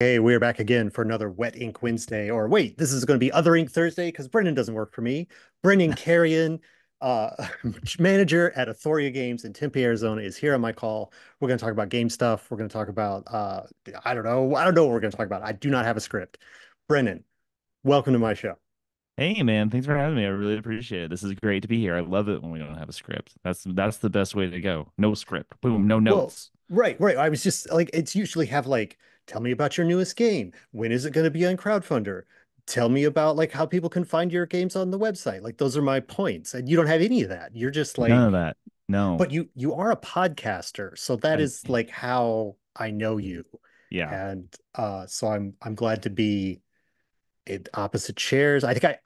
Hey, we're back again for another Wet Ink Wednesday. Or wait, this is going to be Other Ink Thursday because Brendan doesn't work for me. Brendan Carrion, manager at Athoria Games in Tempe, Arizona, is here on my call. We're going to talk about game stuff. We're going to talk about I don't know. I don't know what we're going to talk about. I do not have a script. Brendan, welcome to my show. Hey man, thanks for having me. I really appreciate it. This is great to be here. I love it when we don't have a script. That's the best way to go. No script. Boom, no Well, notes. right. I was just like, it's usually have like, tell me about your newest game. When is it going to be on Crowdfunder? Tell me about like how people can find your games on the website. Like those are my points. And you don't have any of that. You're just None of like, that. No. but you are a podcaster. So that I is like how I know you. yeah. And so I'm glad to be in opposite chairs. I think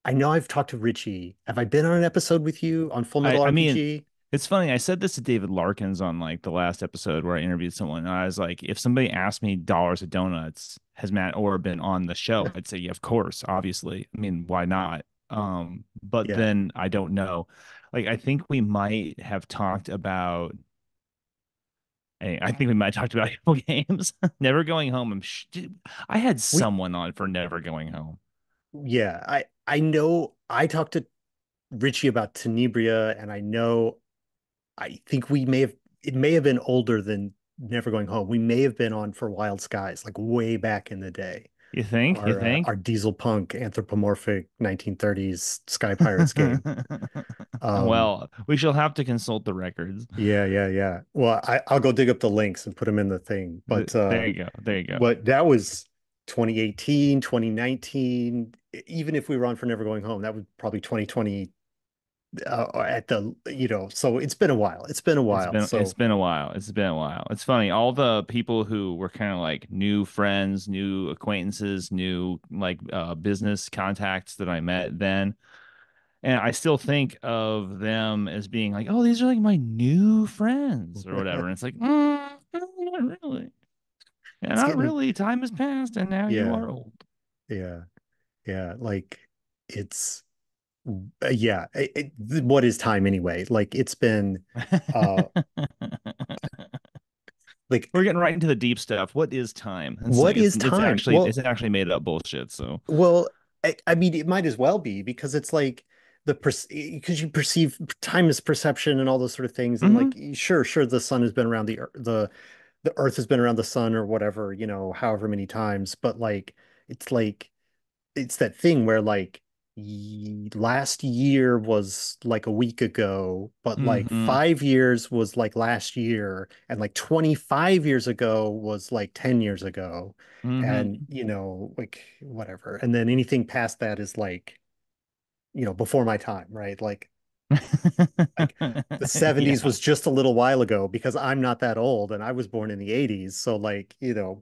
I know I've talked to Richie. Have I been on an episode with you on Full Metal I mean, RPG? it's funny. I said this to David Larkins on like the last episode where I interviewed someone. And I was like, if somebody asked me dollars of donuts, has Matt Orr been on the show? I'd say, yeah, of course, obviously. I mean, why not? But Yeah. then I don't know. Like I think we might have talked about I think we might have talked about Apple games. Never Going Home. I had We someone on for Never Going Home. Yeah, I know I talked to Richie about Tenebria, and I think we may have it may have been older than Never Going Home. We may have been on for Wild Skies, like way back in the day. You think? You Our think? diesel punk anthropomorphic 1930s Sky Pirates game. Um, Well, we shall have to consult the records. yeah. Well, I'll go dig up the links and put them in the thing. There you go. There you go. But that was 2018, 2019. Even if we were on for Never Going Home, that was probably 2020 at the so it's been a while. It's been a while. It's So been a while. It's been a while. It's funny. All the people who were kind of like new friends, new acquaintances, new like business contacts that I met then. And I still think of them as being like, oh, these are like my new friends or whatever. And it's like, not really. Yeah, it's not getting really. Time has passed and now you yeah, are old. yeah, like it's what is time anyway? Like it's been uh like We're getting right into the deep stuff. What is time? It's what like is time? it's actually made up bullshit. So Well, I mean, it might as well be because it's like because you perceive time as perception and all those sort of things, and hmm like sure, the sun has been around the Earth has been around the sun or whatever, however many times, but like it's that thing where like last year was like a week ago, but like hmm 5 years was like last year, and like 25 years ago was like 10 years ago. And, hmm like whatever. And then anything past that is like, before my time, right? Like the 70s Yeah. was just a little while ago because I'm not that old and I was born in the 80s. So like,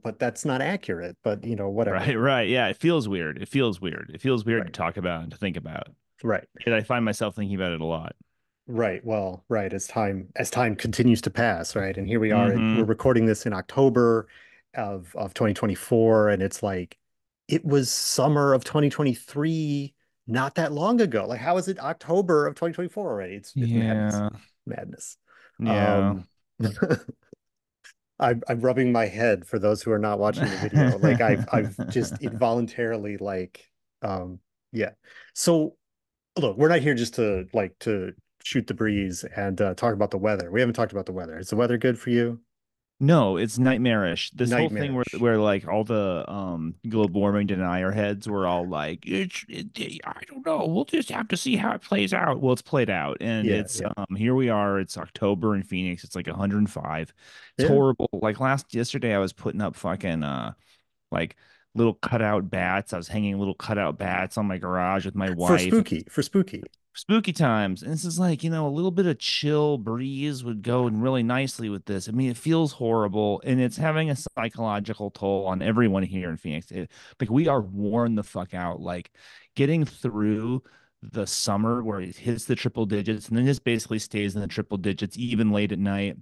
but that's not accurate, but Right, whatever. right. Yeah, it feels weird. It feels weird. It feels weird to Right. talk about and to think about. Right. Yet I find myself thinking about it a lot. Right. Well, right. As time continues to pass, right? And here we are, and we're hmm recording this in October of 2024, and it's like it was summer of 2023 not that long ago. Like, how is it October of 2024 already? It's madness. Yeah. Madness. Yeah. Um I'm rubbing my head for those who are not watching the video. Like I've just involuntarily like yeah. So look, we're not here just to shoot the breeze and talk about the weather. We haven't talked about the weather. Is the weather good for you? No, it's nightmarish. This whole thing where Nightmarish. like all the global warming denier heads were all like I don't know. We'll just have to see how it plays out. Well, it's played out and Yeah, it's yeah. here we are. It's October in Phoenix. It's like 105. It's Yeah. horrible. Like last yesterday I was putting up fucking like little cutout bats. I was hanging little cutout bats on my garage with my For wife. spooky, for spooky. Spooky times. And this is like, a little bit of chill breeze would go in really nicely with this. I mean, it feels horrible and it's having a psychological toll on everyone here in Phoenix. Like we are worn the fuck out. Like getting through the summer where it hits the triple digits and then just basically stays in the triple digits even late at night.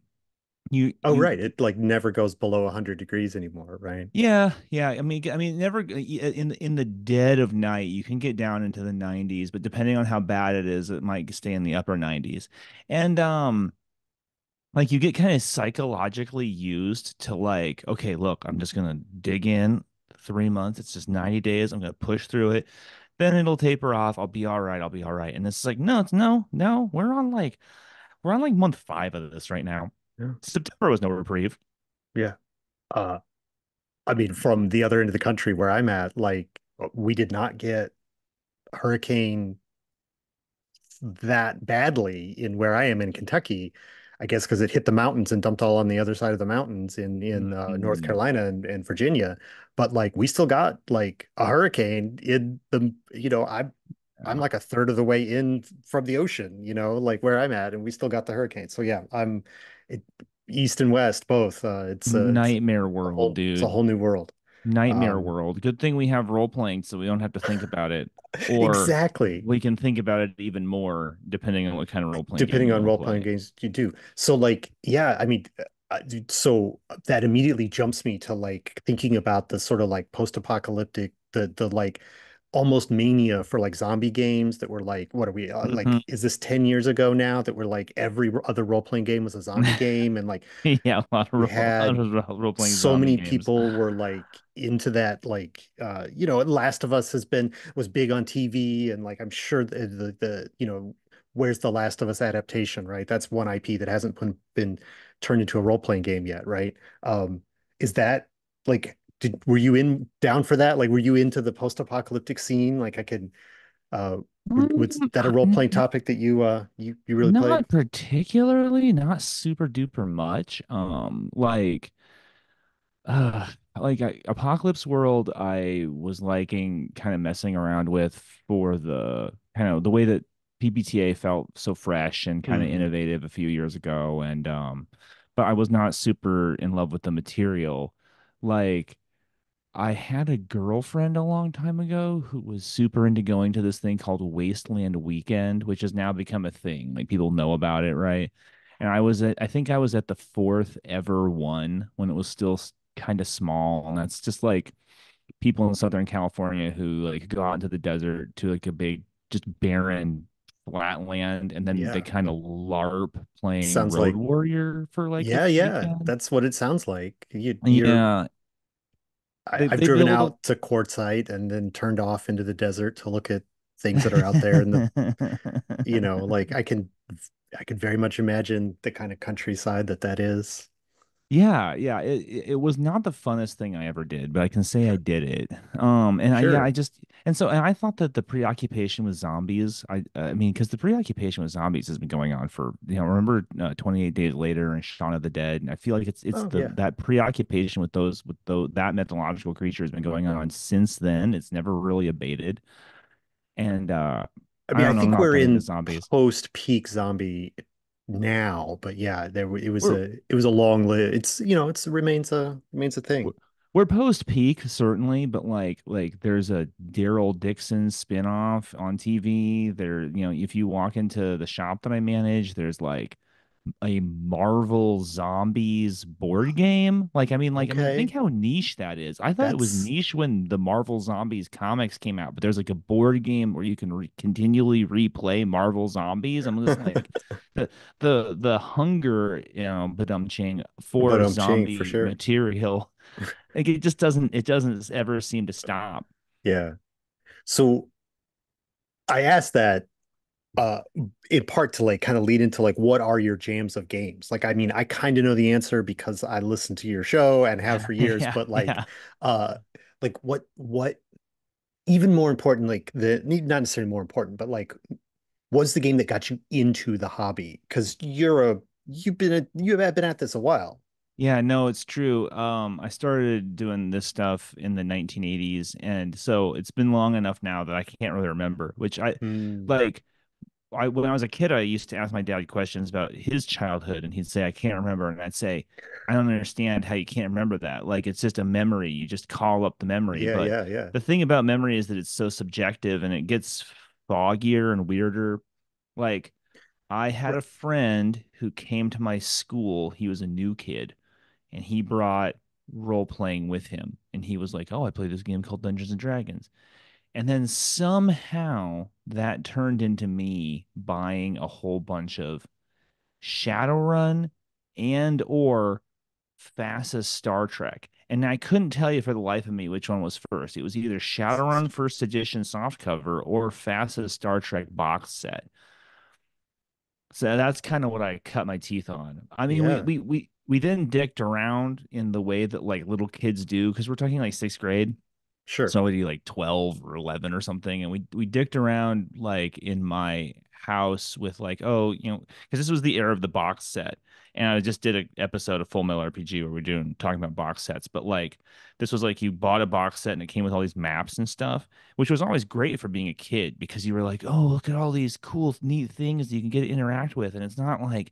You Oh, you right. It like never goes below 100 degrees anymore, right? Yeah. I mean, never in the dead of night, you can get down into the 90s, but depending on how bad it is, it might stay in the upper 90s. And like you get kind of psychologically used to like, okay, look, I'm just gonna dig in 3 months. It's just 90 days. I'm gonna push through it. Then it'll taper off. I'll be all right. I'll be all right. And it's like, no, it's no, no. We're on like month 5 of this right now. Yeah. September was no reprieve. Yeah. Uh, I mean, from the other end of the country where I'm at, like we did not get hurricane that badly in where I am in Kentucky. I guess because it hit the mountains and dumped all on the other side of the mountains in North Mm. Carolina and Virginia. But like we still got like a hurricane in the, I'm Yeah. like a third of the way in from the ocean, like where I'm at, and we still got the hurricane. So yeah, it, east and west both. Nightmare world, it's a dude. whole new world. Nightmare Um, world. Good thing we have role playing so we don't have to think about it. Or exactly. we can think about it even more depending on what kind of role playing game Depending we on want to role-playing play. games you do. So like, yeah, I mean, so that immediately jumps me to like thinking about the sort of like post-apocalyptic, the like almost mania for like zombie games that were like, what are we Mhm. like, is this 10 years ago now that we're like every other role-playing game was a zombie game and like Yeah, you a lot had of role playing so zombie many games. people were like into that like Last of Us was big on TV and like I'm sure where's the Last of Us adaptation, right? That's one IP that hasn't been turned into a role-playing game yet, right? Is that like were you in down for that? Like were you into the post-apocalyptic scene? Like I could uh was Um, that a role-playing topic that you really played? Not particularly, not super duper much. Apocalypse World, I was liking kind of messing around with for the kind of the way that PBTA felt so fresh and kind of Hmm. innovative a few years ago, and but I was not super in love with the material. Like I had a girlfriend a long time ago who was super into going to this thing called Wasteland Weekend, which has now become a thing. Like people know about it, right? And I think I was at the fourth ever one when it was still kind of small. And that's just like people in Southern California who like go out into the desert to like a big, just barren flat land. And then they Yeah. kind of LARP playing Sounds Road like Warrior for like a yeah, weekend. that's what it sounds like. Yeah. I've They driven build out to Quartzsite and then turned off into the desert to look at things that are out there in like I could very much imagine the kind of countryside that is. Yeah, yeah. It was not the funnest thing I ever did, but I can say I did it. And I yeah, I Sure. just and I thought that the preoccupation with zombies, I mean, because the preoccupation with zombies has been going on for remember 28 Days Later and Shaun of the Dead, and I feel like it's Oh the yeah. that preoccupation with that mythological creature has been going on since then. It's never really abated, and I I mean, I don't know, I'm think not we're that into in zombies. post-peak zombie now, but yeah, We're it was a long live. It remains a we're, thing. we're post peak certainly, but there's a Daryl Dixon spinoff on TV. There, if you walk into the shop that I manage, there's like a Marvel Zombies board game. I mean, think Okay. how niche that is. I thought it was That's niche when the Marvel Zombies comics came out, but there's like a board game where you can continually replay Marvel Zombies. I'm just like the hunger, but I'm ching but for ching for zombie sure. material. Like it doesn't ever seem to stop. Yeah. So I asked that uh in part to like kind of lead into like what are your jams of games? Like I mean, I kind of know the answer because I listen to your show and have for years, Yeah, but yeah. uh what even more important, like the not necessarily more important, but like was the game that got you into the hobby? Because you have been at this a while. Yeah, no, it's true. I started doing this stuff in the 1980s, and so it's been long enough now that I can't really remember. Which Hmm. like, when I was a kid, I used to ask my dad questions about his childhood, and he'd say, "I can't remember," and I'd say, "I don't understand how you can't remember that. Like, it's just a memory. You just call up the memory." Yeah, But yeah, yeah. the thing about memory is that it's so subjective, and it gets foggier and weirder. Like, I had Right. a friend who came to my school. He was a new kid and he brought role playing with him. And he was like, "Oh, I play this game called Dungeons and Dragons." And then somehow that turned into me buying a whole bunch of Shadowrun and or fastest Star Trek. And I couldn't tell you for the life of me which one was first. It was either Shadowrun first edition softcover or fastest Star Trek box set. So that's kind of what I cut my teeth on. I mean, we Yeah, we we we then dicked around in the way that like little kids do because we're talking like sixth grade. sure. So maybe like 12 or 11 or something. And we dicked around like in my house with like, oh, because this was the era of the box set. And I just did an episode of Full Metal RPG where we're doing talking about box sets. But like this was like you bought a box set and it came with all these maps and stuff, which was always great for being a kid because you were like, oh, look at all these cool, neat things that you can get to interact with. And it's not like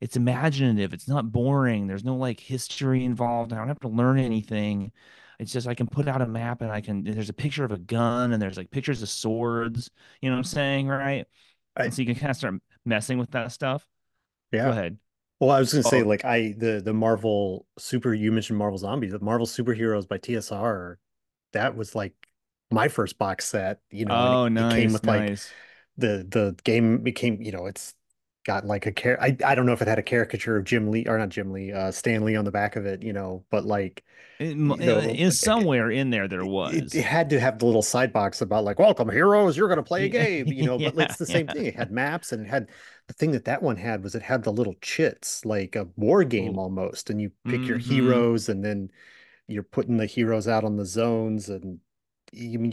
it's imaginative. It's not boring. There's no like history involved. I don't have to learn anything. It's just I can put out a map and there's a picture of a gun and there's like pictures of swords. You know what I'm saying? Right. I And so you can kind of start messing with that stuff. Go yeah. ahead. Well, I was gonna say Oh, like the Marvel super you mentioned Marvel Zombies, the Marvel Superheroes by TSR, that was like my first box set, and oh, it came nice, with like nice. the game became, it's got like I don't know if it had a caricature of Jim Lee or not Jim Lee, Stan Lee on the back of it, but like, you know, In somewhere in there, there it was. had to have the little side box about like, welcome heroes, you're going to play a Yeah, game, but yeah, it's the same yeah. thing. It had maps and it had the thing that one had was it had the little chits, like a war game Oh, almost. And you pick your mm-hmm. heroes and then you're putting the heroes out on the zones. And you mean,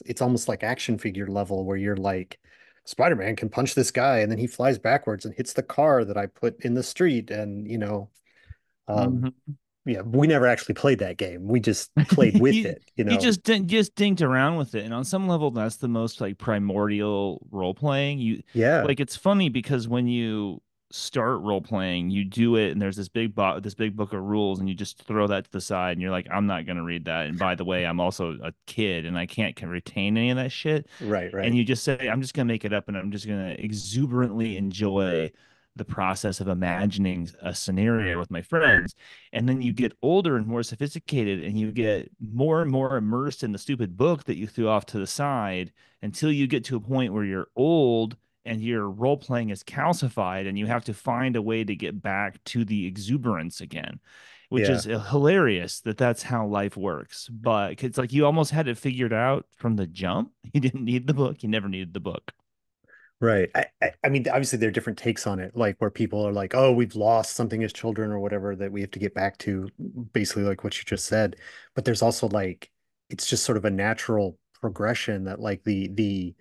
it's almost like action figure level where you're like, Spider-Man can punch this guy and then he flies backwards and hits the car that I put in the street. And, um, Mm-hmm. yeah, we never actually played that game. We just played with you it. you just dinked around with it, and on some level that's the most like primordial role playing. You Yeah. like it's funny because when you start role playing you do it and there's this big book of rules and you just throw that to the side and you're like, I'm not going to read that, and by the way, I'm also a kid and I can't can retain any of that shit. Right, And right. you just say, I'm just going to make it up and I'm just going to exuberantly enjoy the process of imagining a scenario with my friends. And then you get older and more sophisticated and you get more and more immersed in the stupid book that you threw off to the side until you get to a point where you're old and your role playing is calcified and you have to find a way to get back to the exuberance again, which Yeah, is hilarious that that's how life works. But it's like you almost had it figured out from the jump. You didn't need the book. You never needed the book. right. I mean, obviously there are different takes on it, like where people are like, "Oh, we've lost something as children or whatever that we have to get back to," basically like what you just said. But there's also like it's just sort of a natural progression that like the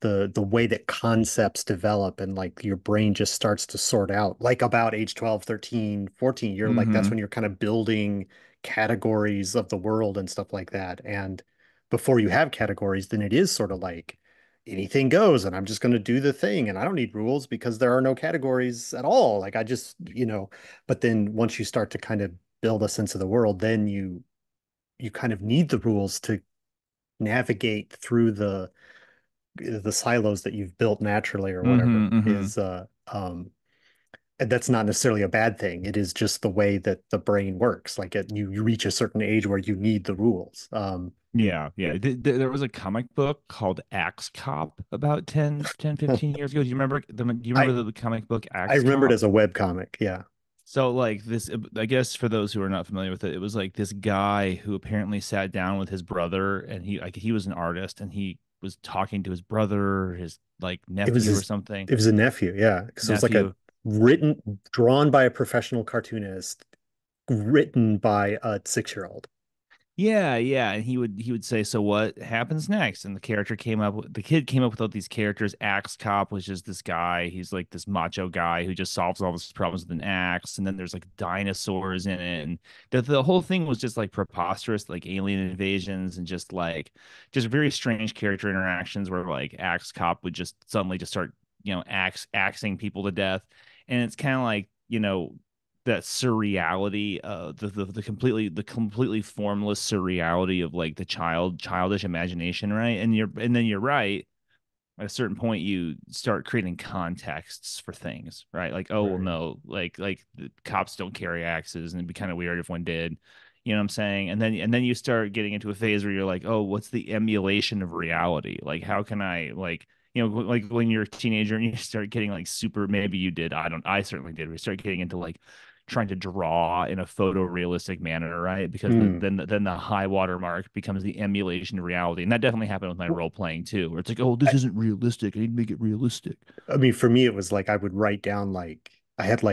way that concepts develop and like your brain just starts to sort out like about age 12, 13, 14, you're like that's Mm-hmm. when you're kind of building categories of the world and stuff like that. And before you have categories, then it is sort of like anything goes and I'm just going to do the thing and I don't need rules because there are no categories at all. Like I just, but then once you start to kind of build a sense of the world, then you kind of need the rules to navigate through the silos that you've built naturally or Mm-hmm. whatever Mm-hmm. is and that's not necessarily a bad thing. It is just the way that the brain works. Like you reach a certain age where you need the rules. Yeah, yeah. There was a comic book called Axe Cop about 15 years ago. Do you I remember the comic book I Axe remembered Cop? as a web comic. Yeah. So like this, I guess for those who are not familiar with it, it was like this guy who apparently sat down with his brother and he was an artist and he was talking to his brother, his like It was nephew or his something, it was a nephew, yeah. Because it was like a nephew. drawn by a professional cartoonist, written by a 6-year-old. Yeah, yeah, and he would say, "So what happens next?" And the kid came up with all these characters. Axe Cop was just this guy. He's like this macho guy who just solves all his problems with an axe. And then there's like dinosaurs in it, and the whole thing was just like preposterous, like alien invasions and just very strange character interactions where like Axe Cop would just suddenly just start axing people to death, and it's kind of like that surreality, the completely formless surreality of like the childish imagination, right? And then you're right. At a certain point, you start creating contexts for things, right? Like, oh well, Right. no, like the cops don't carry axes, and it'd be kind of weird if one did. You know what I'm saying? And then you start getting into a phase where you're like, oh, what's the emulation of reality? Like, how can I like like when you're a teenager and you start getting like super, maybe you did. I certainly did. We start getting into like trying to draw in a photorealistic manner, right? Because Hmm. then the high water mark becomes the emulation of reality. And that definitely happened with my role playing too, where it's like, oh, this I, isn't realistic. I need to make it realistic. I mean, for me, it was like I would write down I had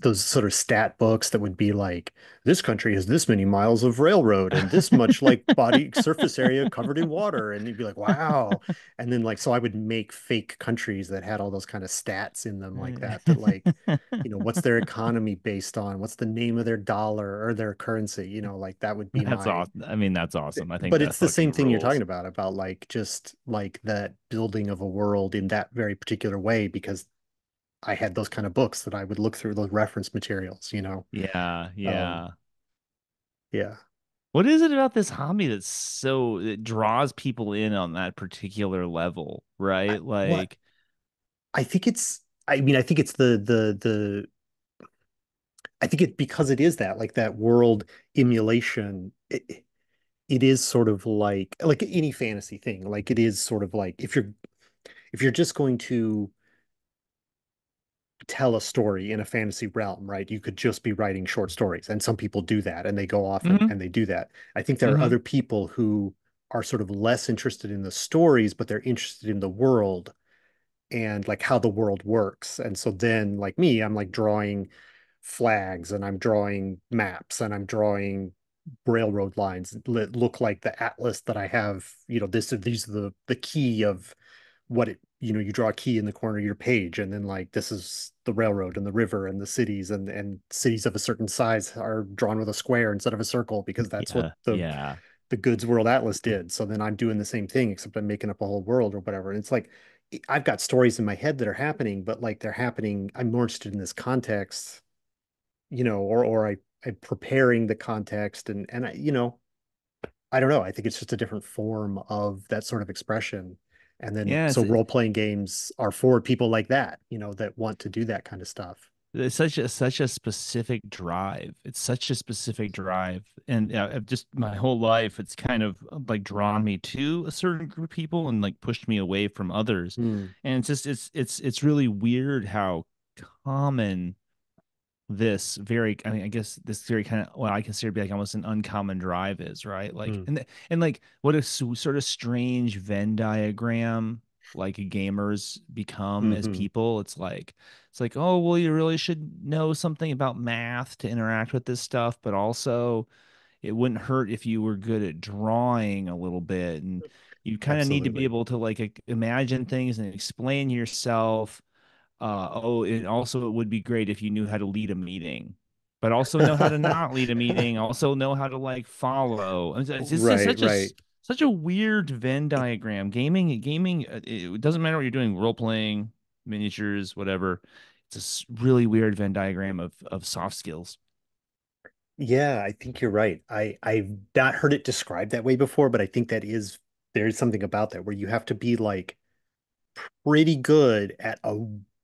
those sort of stat books that would be like this country has this many miles of railroad and this much like body surface area covered in water, and you'd be like, wow. And then like so I would make fake countries that had all those kind of stats in them like that like what's their economy based on, what's the name of their dollar or their currency, like that would be That's my. awesome. I mean, that's awesome. I think But that it's the fucking same thing you're talking rules. about like just like that building of a world in that very particular way because I had those kind of books that I would look through those reference materials. Yeah, Um, yeah. yeah. What is it about this hobby that draws people in on that particular level, right? What Like, I think it's, I mean, I think it's I think it because it is that like that world emulation. It is sort of like any fantasy thing. Like it is sort of like if you're just going to tell a story in a fantasy realm, right? You could just be writing short stories. And some people do that and they go off and, hmm and they do that. I think there are hmm other people who are sort of less interested in the stories, but they're interested in the world and like how the world works. And so then, like me, I'm like drawing flags and I'm drawing maps and I'm drawing railroad lines that look like the atlas that I have. These are the key of what you draw a key in the corner of your page, and then like this is the railroad and the river and the cities, and cities of a certain size are drawn with a square instead of a circle because that's what yeah, the yeah, the Goods World Atlas did. So then I'm doing the same thing, except I'm making up a whole world or whatever. And it's like I've got stories in my head that are happening, but like they're happening. I'm more interested in this context, I'm preparing the context, and I don't know. I think it's just a different form of that sort of expression. And then yeah. so role-playing games are for people like that, that want to do that kind of stuff. It's such a specific drive. It's such a specific drive, and I've just my whole life, it's kind of like drawn me to a certain group of people and like pushed me away from others. Hmm. And it's just it's really weird how common this very, I mean, I guess this very kind of what I consider to be like almost an uncommon drive is, right? Like, Hmm. and like what a sort of strange Venn diagram like gamers become as Hmm. people. It's like, oh, well, you really should know something about math to interact with this stuff, but also it wouldn't hurt if you were good at drawing a little bit, and you kind of need to be Absolutely. able to like imagine things and explain yourself. Oh, and also it would be great if you knew how to lead a meeting, but also know how to not lead a meeting, also know how to like follow. It's just Right, right. such a weird Venn diagram. Gaming, it doesn't matter what you're doing, role playing, miniatures, whatever. It's a really weird Venn diagram of soft skills. Yeah, I think you're right. I've not heard it described that way before, but I think there's something about that where you have to be like pretty good at a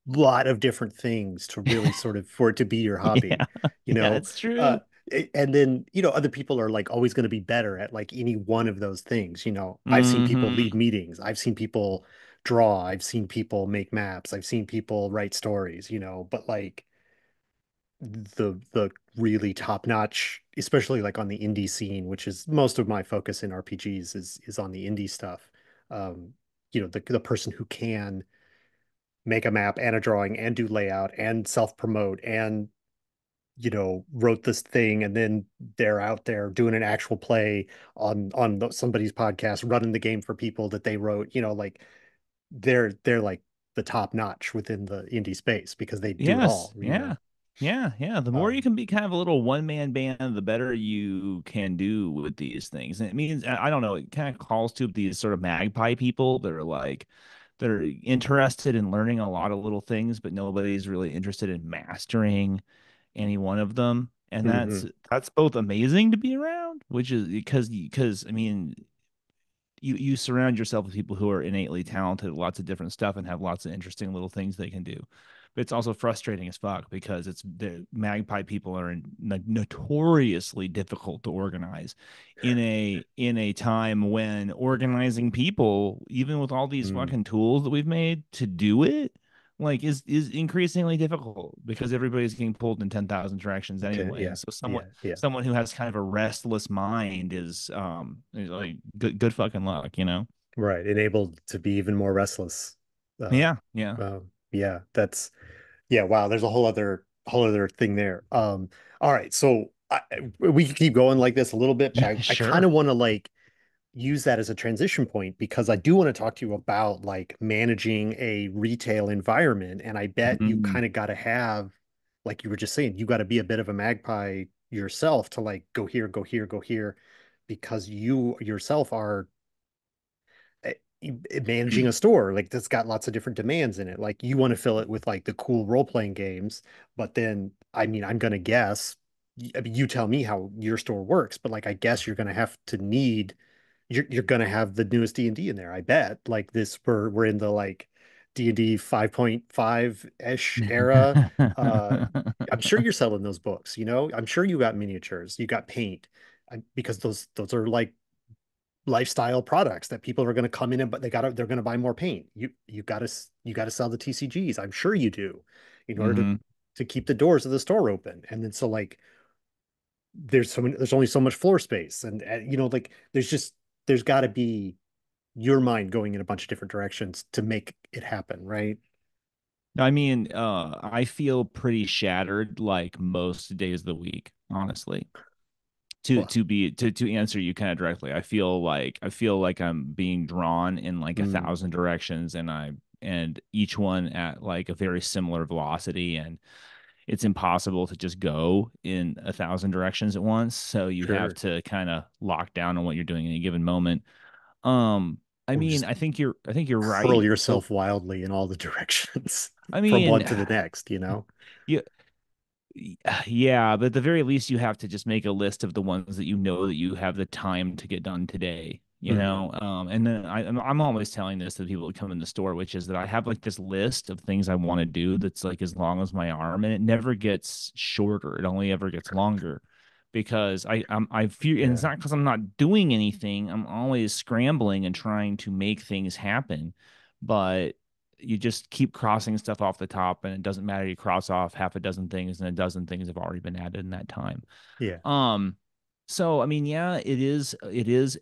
lot of different things to really sort of for it to be your hobby, Yeah, you yeah, know? it's Uh, true. and then, other people are like always going to be better at like any one of those things. I've seen people Hmm lead meetings. I've seen people draw. I've seen people make maps. I've seen people write stories, but like the really top notch, especially like on the indie scene, which is most of my focus in RPGs is on the indie stuff. Um, the person who can make a map and a drawing and do layout and self promote and wrote this thing and then they're out there doing an actual play on somebody's podcast running the game for people that they wrote, like they're like the top notch within the indie space because they do it Yes. all. Yeah. Yeah. Yeah. The more you Um, can be kind of a little one man band, the better you can do with these things. And it means, I don't know, it kind of calls to these sort of magpie people that are like, that are interested in learning a lot of little things, but nobody's really interested in mastering any one of them. And mhm. that's both amazing to be around, which is because I mean, you surround yourself with people who are innately talented at lots of different stuff and have lots of interesting little things they can do. but it's also frustrating as fuck because it's the magpie people are notoriously difficult to organize in a time when organizing people, even with all these Mm. fucking tools that we've made to do it, like is increasingly difficult because everybody's getting pulled in 10,000 directions anyway. Yeah, And so yeah, yeah. someone who has kind of a restless mind is like good fucking luck, you know? Right. Enabled to be even more restless. Uh, Yeah, yeah. yeah, that's yeah, wow, there's a whole other thing there. All right, so we can keep going like this a little bit, but I kind Sure. of want to like use that as a transition point because I do want to talk to you about like managing a retail environment. And I bet you Mm, kind of got to have, like you were just saying, you got to be a bit of a magpie yourself to like go here, go here, go here, because you yourself are eh, managing a store like that's got lots of different demands in it. Like you want to fill it with like the cool role-playing games, but then I mean, I'm gonna guess, I mean, you tell me how your store works, but like I guess you're gonna have to need you're gonna have the newest D&D in there, I bet. Like this, we're in the like D&D 5.5-ish era. Uh, I'm sure you're selling those books, you know? I'm sure you got miniatures, you got paint, because those are like lifestyle products that people are going to come in and but they're going to buy more paint. You got to sell the TCGs. I'm sure you do in order hmm to keep the doors of the store open. And then so like there's only so much floor space and you know like there's got to be your mind going in a bunch of different directions to make it happen, right? I mean, I feel pretty shattered like most days of the week, honestly. Well, To answer you kind of directly, I feel like I'm being drawn in like a mm, thousand directions, and each one at like a very similar velocity, and it's impossible to just go in a thousand directions at once. So you have sure. to kind of lock down on what you're doing in a given moment. Um, I Or mean, just I think you're hurl right. So yourself wildly in all the directions I from mean, one to the next, you know? you yeah, but at the very least, you have to just make a list of the ones that you know that you have the time to get done today. You Hmm. know, and then I'm always telling this to the people that come in the store, which is that I have like this list of things I want to do that's like as long as my arm, and it never gets shorter. It only ever gets longer because I fear, and it's Yeah. not because I'm not doing anything. I'm always scrambling and trying to make things happen, but you just keep crossing stuff off the top, and it doesn't matter. You cross off half a dozen things, and a dozen things have already been added in that time. Yeah. Um, so I mean, yeah, it is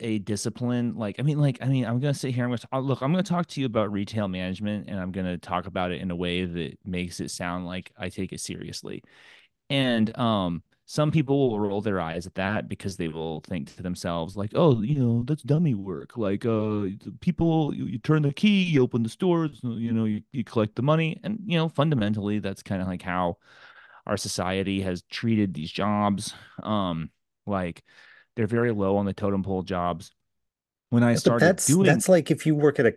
a discipline. I mean, I'm gonna sit here. I'm gonna talk to you about retail management, and I'm gonna talk about it in a way that makes it sound like I take it seriously. And some people will roll their eyes at that because they will think to themselves like, "Oh, you know, that's dummy work. Like people you turn the key, you open the stores, you know, you collect the money." And you know, fundamentally that's kind of like how our society has treated these jobs. Um like they're very low on the totem pole jobs. When I Yeah, but started doing that's like if you work at a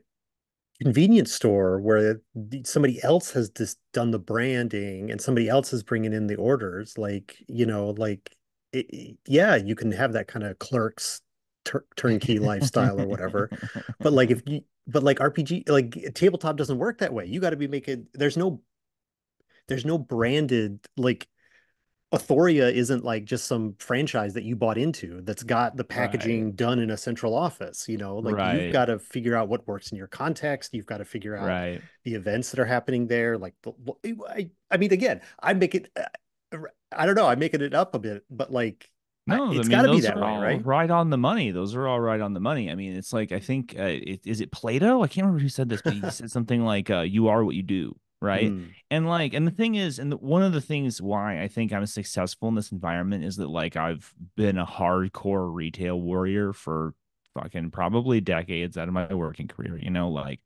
convenience store where somebody else has just done the branding and somebody else is bringing in the orders, like, you know, like, yeah, you can have that kind of clerks turnkey lifestyle or whatever. But like, but like RPG, like tabletop doesn't work that way. You got to be making, there's no branded, like, Athoria isn't like just some franchise that you bought into that's got the right, packaging done in a central office, you know, like you've right, got to figure out what works in your context. You've got to figure out right. the events that are happening there. Like, I mean, again, I make it, I don't know, I'm making it up a bit, but like, No, I it's got mean to be those that are way, all right? right on the money. Those are all right on the money. I mean, it's like I think is it Plato? I can't remember who said this, but he said something like "You are what you do," right? Hmm. And the thing is, one of the things why I think I'm successful in this environment is that like I've been a hardcore retail warrior for fucking probably decades out of my working career. You know, like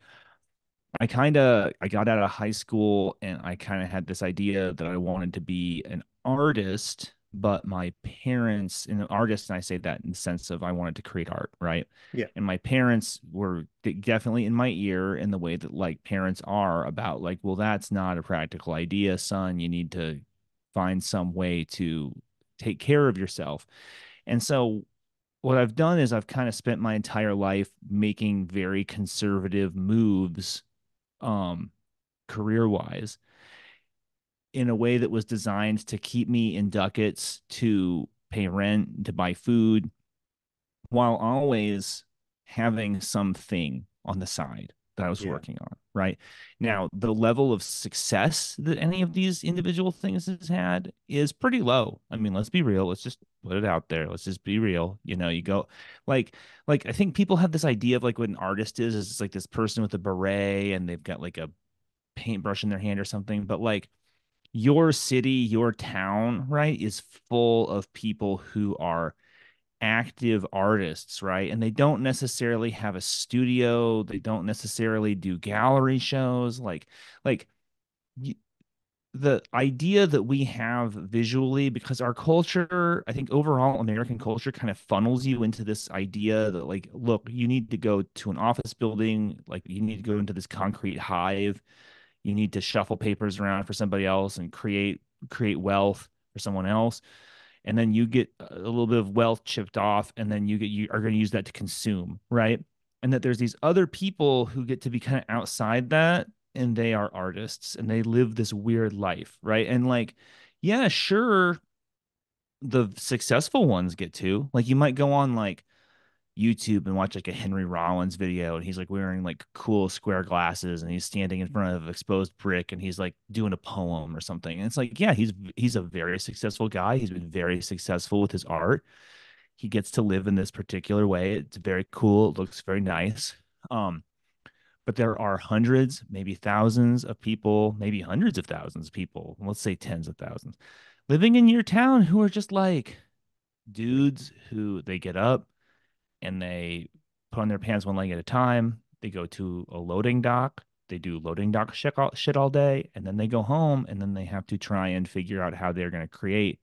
I got out of high school and I kind of had this idea that I wanted to be an artist, but my parents, and an artist, and I say that in the sense of I wanted to create art, right? Yeah. And my parents were definitely in my ear in the way that like parents are about like, well, that's not a practical idea, son. You need to find some way to take care of yourself. And so what I've done is I've kind of spent my entire life making very conservative moves um career wise, in a way that was designed to keep me in ducats to pay rent, to buy food, while always having something on the side that I was Yeah. working on. Right now, the level of success that any of these individual things has had is pretty low. I mean, let's be real. Let's just put it out there. Let's just be real. You know, you go like, I think people have this idea of like what an artist is it's like this person with a beret and they've got like a paintbrush in their hand or something. But like your city, your town, right, is full of people who are active artists, right? And they don't necessarily have a studio, they don't necessarily do gallery shows like the idea that we have visually, because our culture, I think overall American culture kind of funnels you into this idea that like, look, you need to go to an office building, like you need to go into this concrete hive, you need to shuffle papers around for somebody else and create wealth for someone else, and then you get a little bit of wealth chipped off, and then you are going to use that to consume, right? And that there's these other people who get to be kind of outside that, and they are artists and they live this weird life, right? And like, yeah, sure, the successful ones get to, like, you might go on like YouTube and watch like a Henry Rollins video, and he's like wearing like cool square glasses and he's standing in front of exposed brick and he's like doing a poem or something. And it's like, yeah, he's a very successful guy. He's been very successful with his art. He gets to live in this particular way. It's very cool. It looks very nice. Um, but there are hundreds, maybe thousands of people, maybe hundreds of thousands of people, let's say tens of thousands, living in your town who are just like dudes who they get up and they put on their pants one leg at a time. They go to a loading dock. They do loading dock shit all day, and then they go home, and then they have to try and figure out how they're going to create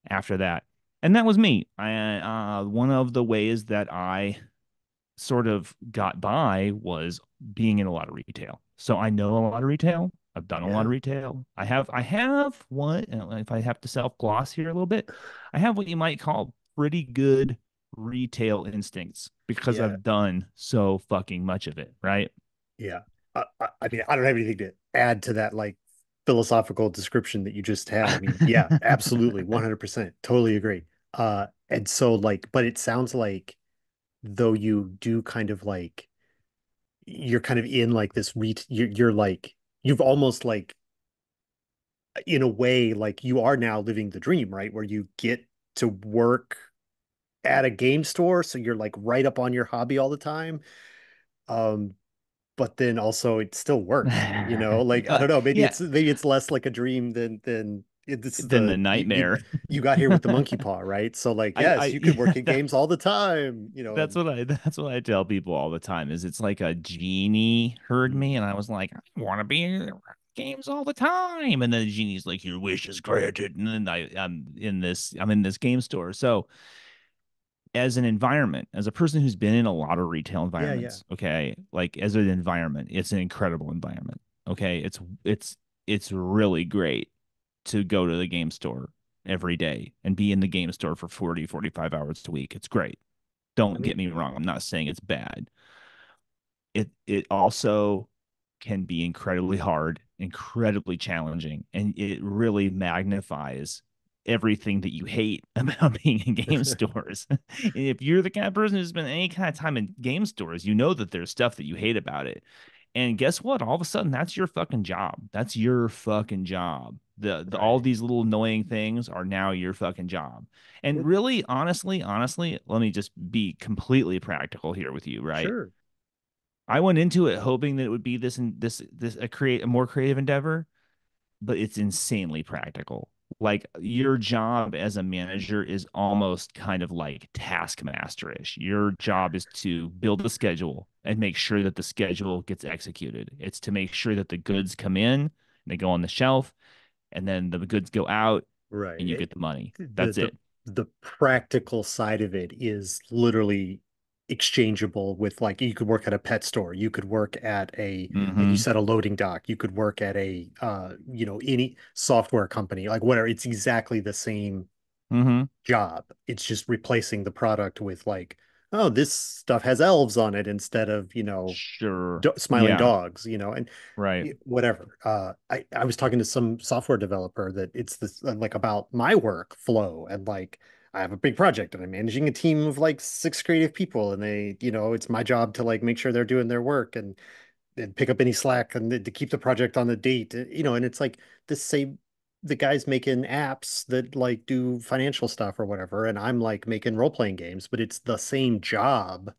after that. And that was me. One of the ways that I sort of got by was being in a lot of retail. So I know a lot of retail. I've done a lot Yeah. of retail. I have what, if I have to self gloss here a little bit, I have what you might call pretty good retail instincts because Yeah. I've done so fucking much of it, right? Yeah. I mean, I don't have anything to add to that like philosophical description that you just had. I mean, yeah, absolutely, 100%. Totally agree. And so like, but it sounds like though you do kind of like you're kind of in like this you're like you've almost like in a way like you are now living the dream, right? Where you get to work at a game store, so you're like right up on your hobby all the time. Um, but then also it's still work, you know, like I don't know, Yeah, maybe it's less like a dream this is than the the nightmare. you got here with the monkey paw, right? So like yes, you could Yeah, work in games all the time, you know, and that's what I tell people all the time is it's like a genie heard me mm, and I was like, I want to be in games all the time. And then the genie's like, your wish is granted. And then I'm in this game store. So as an environment, as a person who's been in a lot of retail yeah, yeah. environments, okay, like as an environment, it's an incredible environment. Okay. It's really great to go to the game store every day and be in the game store for 45 hours a week. It's great. I Don't mean, get me wrong. I'm not saying it's bad. It also can be incredibly hard, incredibly challenging, and it really magnifies everything that you hate about being in game stores. If you're the kind of person who's spent any kind of time in game stores, you know that there's stuff that you hate about it. And guess what? All of a sudden, that's your fucking job. That's your fucking job. All right. these little annoying things are now your fucking job. And It, really, honestly, let me just be completely practical here with you, right? sure. I went into it hoping that it would be this and this a more creative endeavor, but it's insanely practical. Like your job as a manager is almost kind of like taskmasterish. Your job is to build a schedule and make sure that the schedule gets executed. It's to make sure that the goods come in and they go on the shelf, and then the goods go out Right. and you get the money. The That's the it. the practical side of it is literally exchangeable with like you could work at a pet store, you could work at a like you Mm-hmm. said a loading dock, you could work at a you know any software company, like whatever. It's exactly the same Mm-hmm. job. It's just replacing the product with like oh, this stuff has elves on it instead of, Sure. smiling Yeah. dogs, and Right. whatever. I was talking to some software developer that it's this like about my workflow, and like I have a big project and I'm managing a team of like six creative people, and it's my job to like make sure they're doing their work and pick up any slack and to keep the project on the date, and it's like the guys making apps that like do financial stuff or whatever, and I'm like making role-playing games, but it's the same job,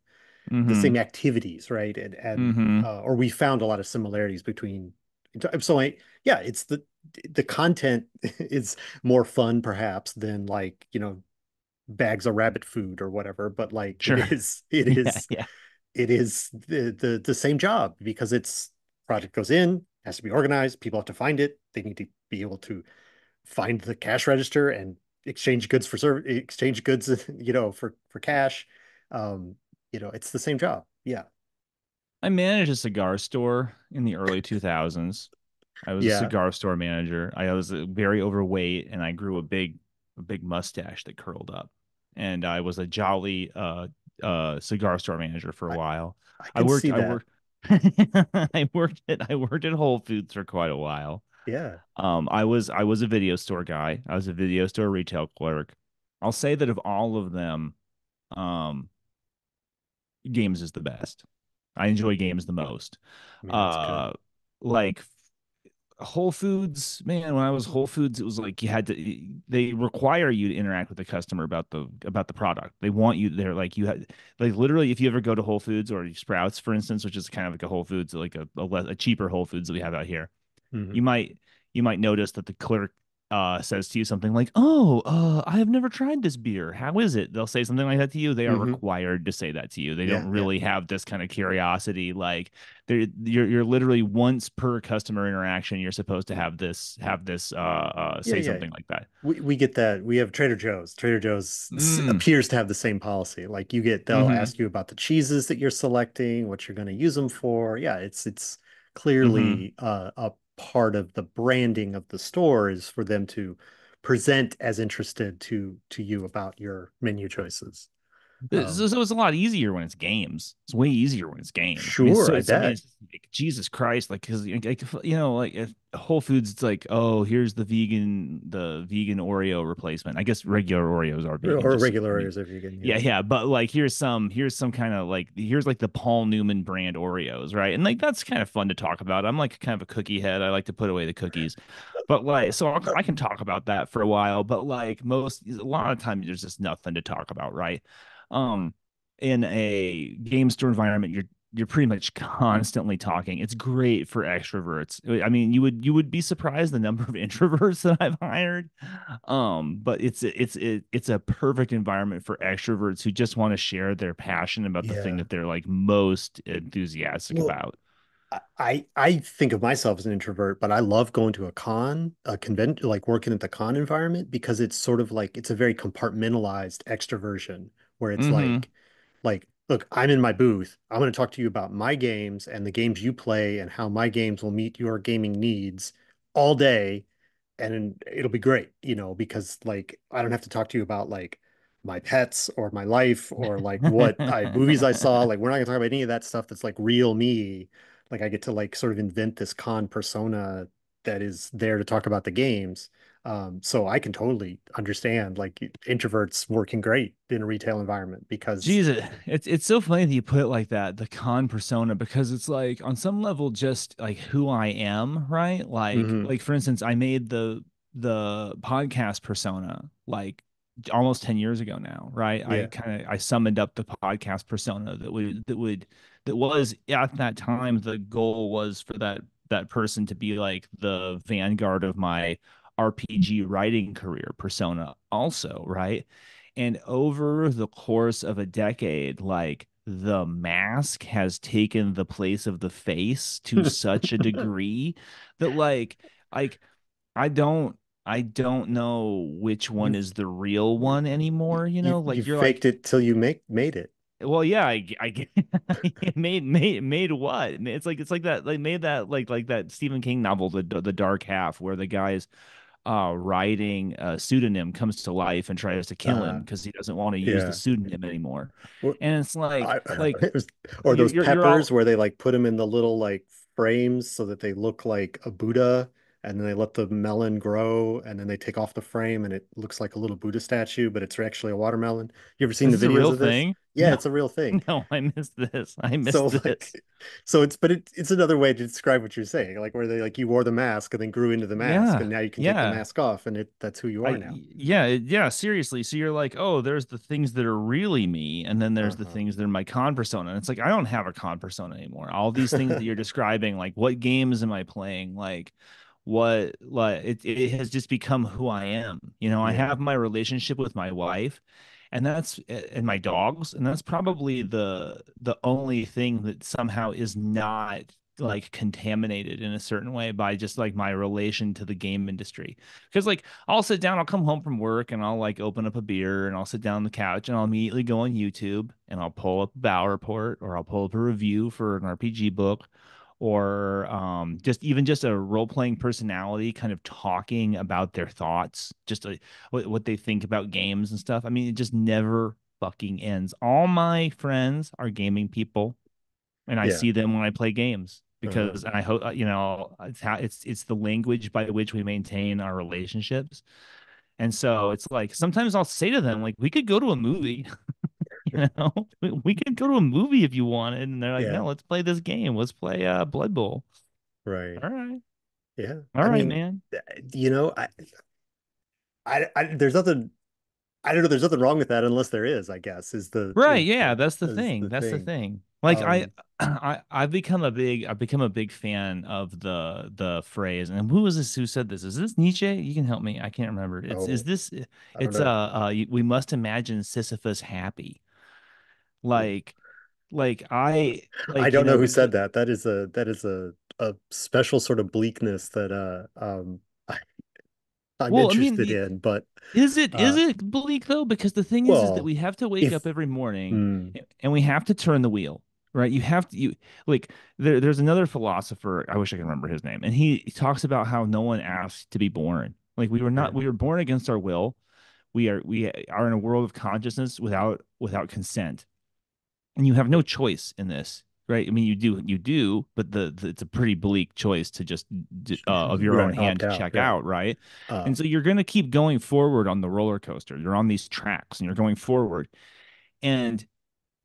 the Mm-hmm. same activities, right? And Mm-hmm. or we found a lot of similarities between. So yeah, it's the content is more fun perhaps than like bags of rabbit food or whatever, but like it Sure. is it Yeah. is Yeah. it is the same job because it's project goes in, has to be organized, people have to find it, they need to be able to find the cash register and exchange goods for cash. um it's the same job. Yeah. I managed a cigar store in the early 2000s. I was a Yeah, cigar store manager. I was very overweight and I grew a big mustache that curled up. And I was a jolly cigar store manager for a i while. I I can worked see I that. worked I worked at Whole Foods for quite a while. Yeah. I was a video store guy. I was a video store retail clerk. I'll say that of all of them, um, games is the best. I enjoy games the most. I mean, that's good. Uh, like Whole Foods, man, when I was Whole Foods, it was like they require you to interact with the customer about the product. They want you there, like you had, like literally, if you ever go to Whole Foods or Sprouts, for instance, which is kind of like a Whole Foods, like a cheaper Whole Foods that we have out here, Hmm. you might notice that the clerk says to you something like, "Oh, I have never tried this beer. How is it?" They'll say something like that to you. They are Hmm. required to say that to you. They Yeah, don't yeah, really have this kind of curiosity. Like you're literally once per customer interaction, you're supposed to have this yeah, say yeah. something like that. We get that. We have Trader Joe's. Trader Joe's Mm, appears to have the same policy. Like they'll mm-hmm, ask you about the cheeses that you're selecting, what you're going to use them for. Yeah, it's mm-hmm. clearly a part of the branding of the store is for them to present as interested to you about your menu choices. So, Um, so it's a lot easier when it's games. It's way easier when it's games. I mean, sure, I it's bet. just like, Jesus Christ, like because like if Whole Foods, it's like, oh, here's the vegan Oreo replacement. I guess regular Oreos are vegan. Or Just regular I mean, areas if you can, yeah, yeah. yeah, but like here's some kind of like here's like the Paul Newman brand Oreos, right? And like that's kind of fun to talk about. I'm like kind of a cookie head. I like to put away the cookies. But like, so I can talk about that for a while, but like a lot of times there's just nothing to talk about, right? Um, in a game store environment, you're pretty much constantly talking. It's great for extroverts. I mean, you would be surprised the number of introverts that I've hired. But it's a perfect environment for extroverts who just want to share their passion about the thing Yeah. that they're like most enthusiastic Well, about. I think of myself as an introvert, but I love going to a convention, like working at the con environment because it's sort of like it's a very compartmentalized extroversion where it's Mm-hmm. like, look, I'm in my booth. I'm going to talk to you about my games and the games you play and how my games will meet your gaming needs all day, and it'll be great, because like I don't have to talk to you about like my pets or my life or like what I movies I saw. Like we're not gonna talk about any of that stuff that's like real me. Like I get to like sort of invent this con persona that is there to talk about the games. So I can totally understand like introverts working great in a retail environment because Jesus, it's so funny that you put it like that, the con persona, because it's like on some level just like who I am, right? Like Mhm. like for instance, I made the podcast persona like almost 10 years ago now, right? I Yeah. kind of I summoned up the podcast persona that was at that time the goal was for that person to be like the vanguard of my RPG writing career persona also, right? And over the course of a decade, like the mask has taken the place of the face to such a degree that like I don't I don't know which one You is the real you one anymore, you like you're faked like, it till you made it. well, yeah, I made what? It's like that, like made that like that Stephen King novel, the Dark Half, where the guys writing a pseudonym comes to life and tries to kill him Uh, because he doesn't want to use the yeah. pseudonym anymore. Or, And it's I, like it was, or those you're peppers all where they like put them in the little like frames so that they look like a Buddha, and then they let the melon grow, and then they take off the frame and it looks like a little Buddha statue, but it's actually a watermelon. You ever seen is the this a videos real of this? thing? Yeah, No, it's a real thing. no, I missed this. I So missed like, this. so it's another way to describe what you're saying, like where they like you wore the mask and then grew into the mask, Yeah, and now you can take the yeah. mask off, and that's who you are now. Yeah, seriously. So you're like, oh, there's the things that are really me, and then there's the Uh-huh. things that are my con persona. And it's like I don't have a con persona anymore. All these things that you're describing, like what games am I playing? Like it has just become who I am. I Yeah, have my relationship with my wife, and my dogs, and that's probably the only thing that somehow is not like contaminated in a certain way by just like my relation to the game industry. Because like I'll come home from work and I'll like open up a beer and I'll sit down on the couch and I'll immediately go on YouTube and I'll pull up a Bow report or I'll pull up a review for an RPG book or just a role-playing personality kind of talking about their thoughts, just what they think about games and stuff. I mean, it just never fucking ends. All my friends are gaming people, and I yeah. see them when I play games Uh-huh. because, and I hope, it's the language by which we maintain our relationships. And so it's like sometimes I'll say to them, like, we could go to a movie, we could go to a movie if you wanted. And they're like, Yeah, no, let's play this game. Let's play Blood Bowl. right. All right. Yeah. All I right, mean, man. you know, there's nothing, I don't know, there's nothing wrong with that unless there is, I guess, Right, yeah, that's the is thing. the That's the thing. thing. Like Um, I've become a big fan of the phrase. And who was this who said this? Is this Nietzsche? You can help me. I can't remember. It's is oh, this I don't it's know. we must imagine Sisyphus happy. Like I I like don't know who because said that. That is a special sort of bleakness that I'm well, I mean, interested in, but is uh it bleak though? Because the thing is that well, we have to wake if up every morning mm, and we have to turn the wheel, right? You have to you like there's another philosopher, I wish I could remember his name, and he talks about how no one asked to be born. Like yeah, we were born against our will. We are in a world of consciousness without consent, and you have no choice in this, right? I mean, you do, but it's a pretty bleak choice to just of your own right, hand opt to out, check yeah. out, right? Uh And so you're going to keep going forward on the roller coaster. You're on these tracks and you're going forward, and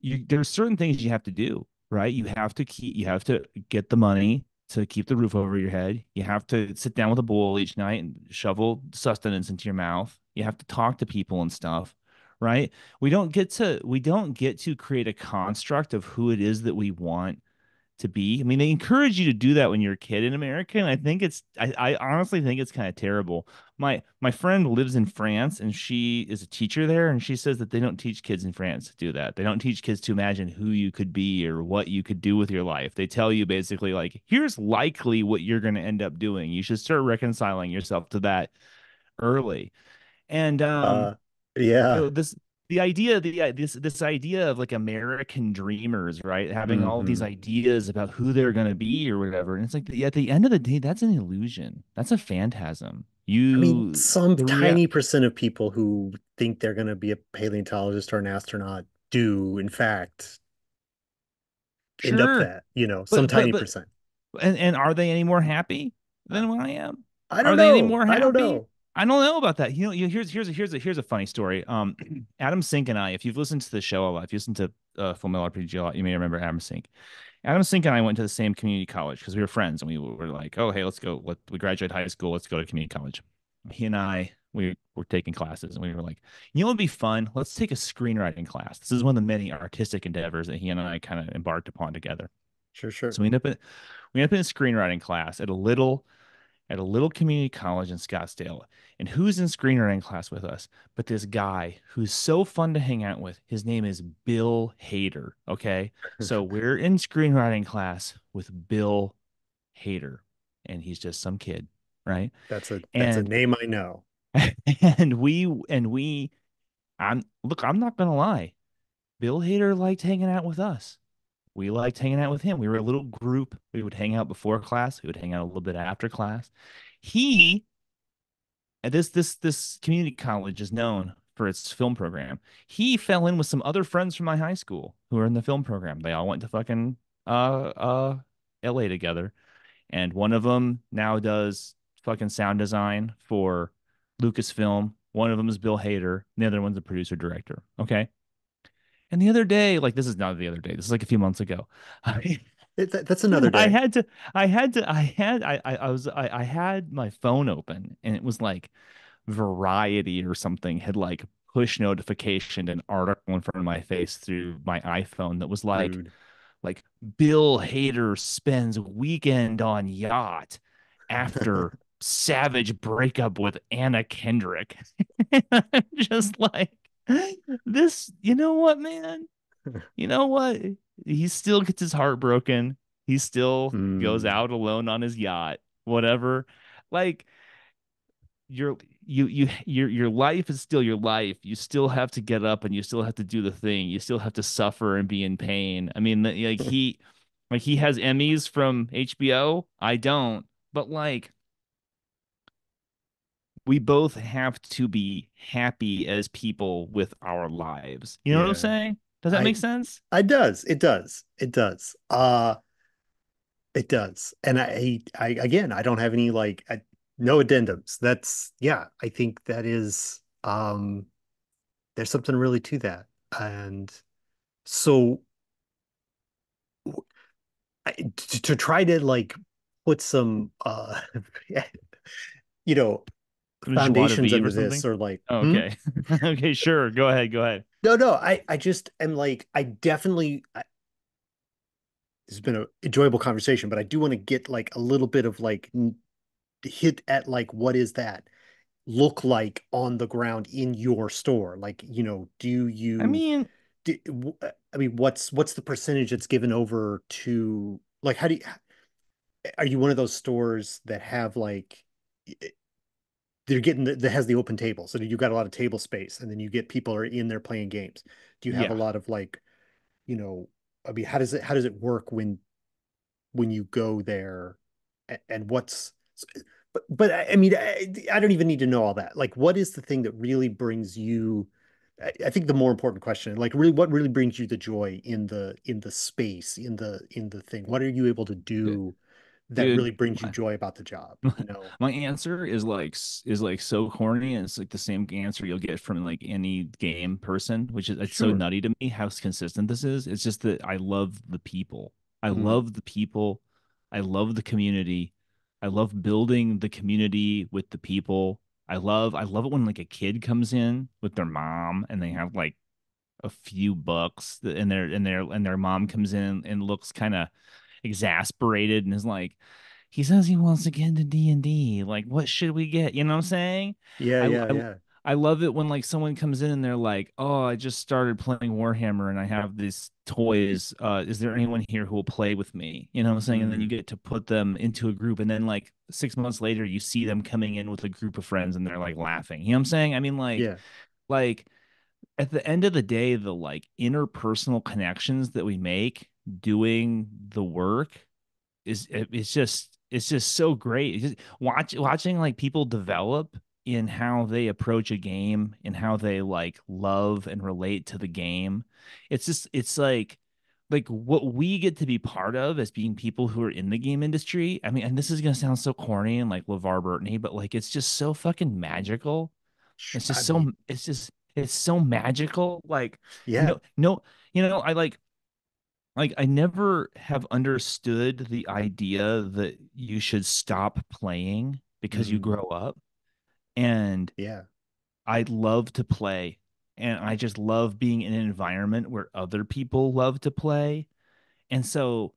there's certain things you have to do, right? You have to get the money to keep the roof over your head. You have to sit down with a bowl each night and shovel sustenance into your mouth. You have to talk to people and stuff, right? We don't get to create a construct of who it is that we want to be. I mean, they encourage you to do that when you're a kid in America, and I honestly think it's kind of terrible. My friend lives in France and she is a teacher there, and she says that they don't teach kids in France to do that. They don't teach kids to imagine who you could be or what you could do with your life. They tell you basically like, here's likely what you're going to end up doing. You should start reconciling yourself to that early. And uh yeah. this the idea this idea of like American dreamers, right? Having all these Hmm. ideas about who they're going to be or whatever. And it's like at the end of the day, that's an illusion. That's a phantasm. I mean, You some the real tiny percent of people who think they're going to be a paleontologist or an astronaut do, in fact, end up Sure. that, you know, some But tiny but percent. and are they any more happy I, than what I am? I Are don't they any know. more I don't happy? know. I don't know about that. Here's a funny story. Adam Sink and I, if you've listened to the show a lot, if you listen to FullMetalRPG a lot, you may remember Adam Sink. Adam Sink and I went to the same community college because we were friends and we were like, oh, hey, let's go. We graduate high school. Let's go to community college. He and I, we were taking classes and we were like, you know, what would be fun? Let's take a screenwriting class. This is one of the many artistic endeavors that he and I kind of embarked upon together. Sure, sure. So we ended up in a screenwriting class at a little community college in Scottsdale. And who's in screenwriting class with us? But this guy who's so fun to hang out with. His name is Bill Hader. Okay. So we're in screenwriting class with Bill Hader, and he's just some kid, right? That's a And name I know. and we I'm not gonna lie. Bill Hader liked hanging out with us. We liked hanging out with him. We were a little group. We would hang out before class. We would hang out a little bit after class. He And this community college is known for its film program. He fell in with some other friends from my high school who are in the film program. They all went to fucking LA together, and one of them now does fucking sound design for Lucasfilm. One of them is Bill Hader, and the other one's a producer director. Okay. And the other day, like this is not the other day, this is like a few months ago. I, That's another I day. had to, I had to, I had, I had my phone open and it was like Variety or something had like push notification an article in front of my face through my iPhone that was Rude. like Bill Hader spends weekend on yacht after savage breakup with Anna Kendrick. I'm just like this, you know what, man? You know what? He still gets his heart broken. He still goes Mm. out alone on his yacht, whatever. Like your your life is still your life. You still have to get up and you still have to do the thing. You still have to suffer and be in pain. I mean, like he has Emmys from HBO. I don't, but like we both have to be happy as people with our lives. You know what I'm Yeah. saying? Does that I make sense? I does. It does. It does. It does. And I again, I don't have any like no addendums. That's yeah, I think that is there's something really to that. And so to try to like put some you know Joie de foundations vivre or under this something? or like Oh, okay. Okay, sure. Go ahead. Go ahead. no, I just am like I definitely this has been an enjoyable conversation, but I do want to get like a little bit of like hit at like what is that look like on the ground in your store? Like, do I you mean, do, I mean, what's the percentage that's given over to like how do you are you one of those stores that have like they're getting that has the open table, so you got a lot of table space, and then you get people are in there playing games. Do you have a yeah. lot of like, you know, I mean, how does it work when you go there, and what's but I mean I don't even need to know all that. Like, what is the thing that really brings you? I think the more important question, like, really, what really brings you the joy in the space in the thing? What are you able to Dude, do that dude, really brings you joy about the job? my answer is like so corny, and it's like the same answer you'll get from like any game person, which is it's so Sure. nutty to me how consistent this is. It's just that I love the people. I Mm, love the people. I love the community. I love building the community with the people. I love it when like a kid comes in with their mom and they have like a few bucks and their mom comes in and looks kind of exasperated and is like, he says he wants to get into D&D, like what should we get, you know what I'm saying? yeah, I, yeah, I yeah. I love it when like someone comes in and they're like, oh, I just started playing Warhammer and I have these toys, is there anyone here who will play with me, you know what I'm saying? And then you Mm, get to put them into a group, and then like 6 months later you see them coming in with a group of friends and they're like laughing, you know what I'm saying? I mean, like yeah. like at the end of the day, the like interpersonal connections that we make doing the work it's just so great. It's just watching like people develop in how they approach a game and how they like love and relate to the game. It's like what we get to be part of as being people who are in the game industry. I mean, and this is gonna sound so corny and like LeVar Burton, but like it's just so fucking magical. It's I just mean, so it's so magical. Like yeah. no, I like I never have understood the idea that you should stop playing because you Mm, grow up. And yeah. I love to play. And I just love being in an environment where other people love to play. And so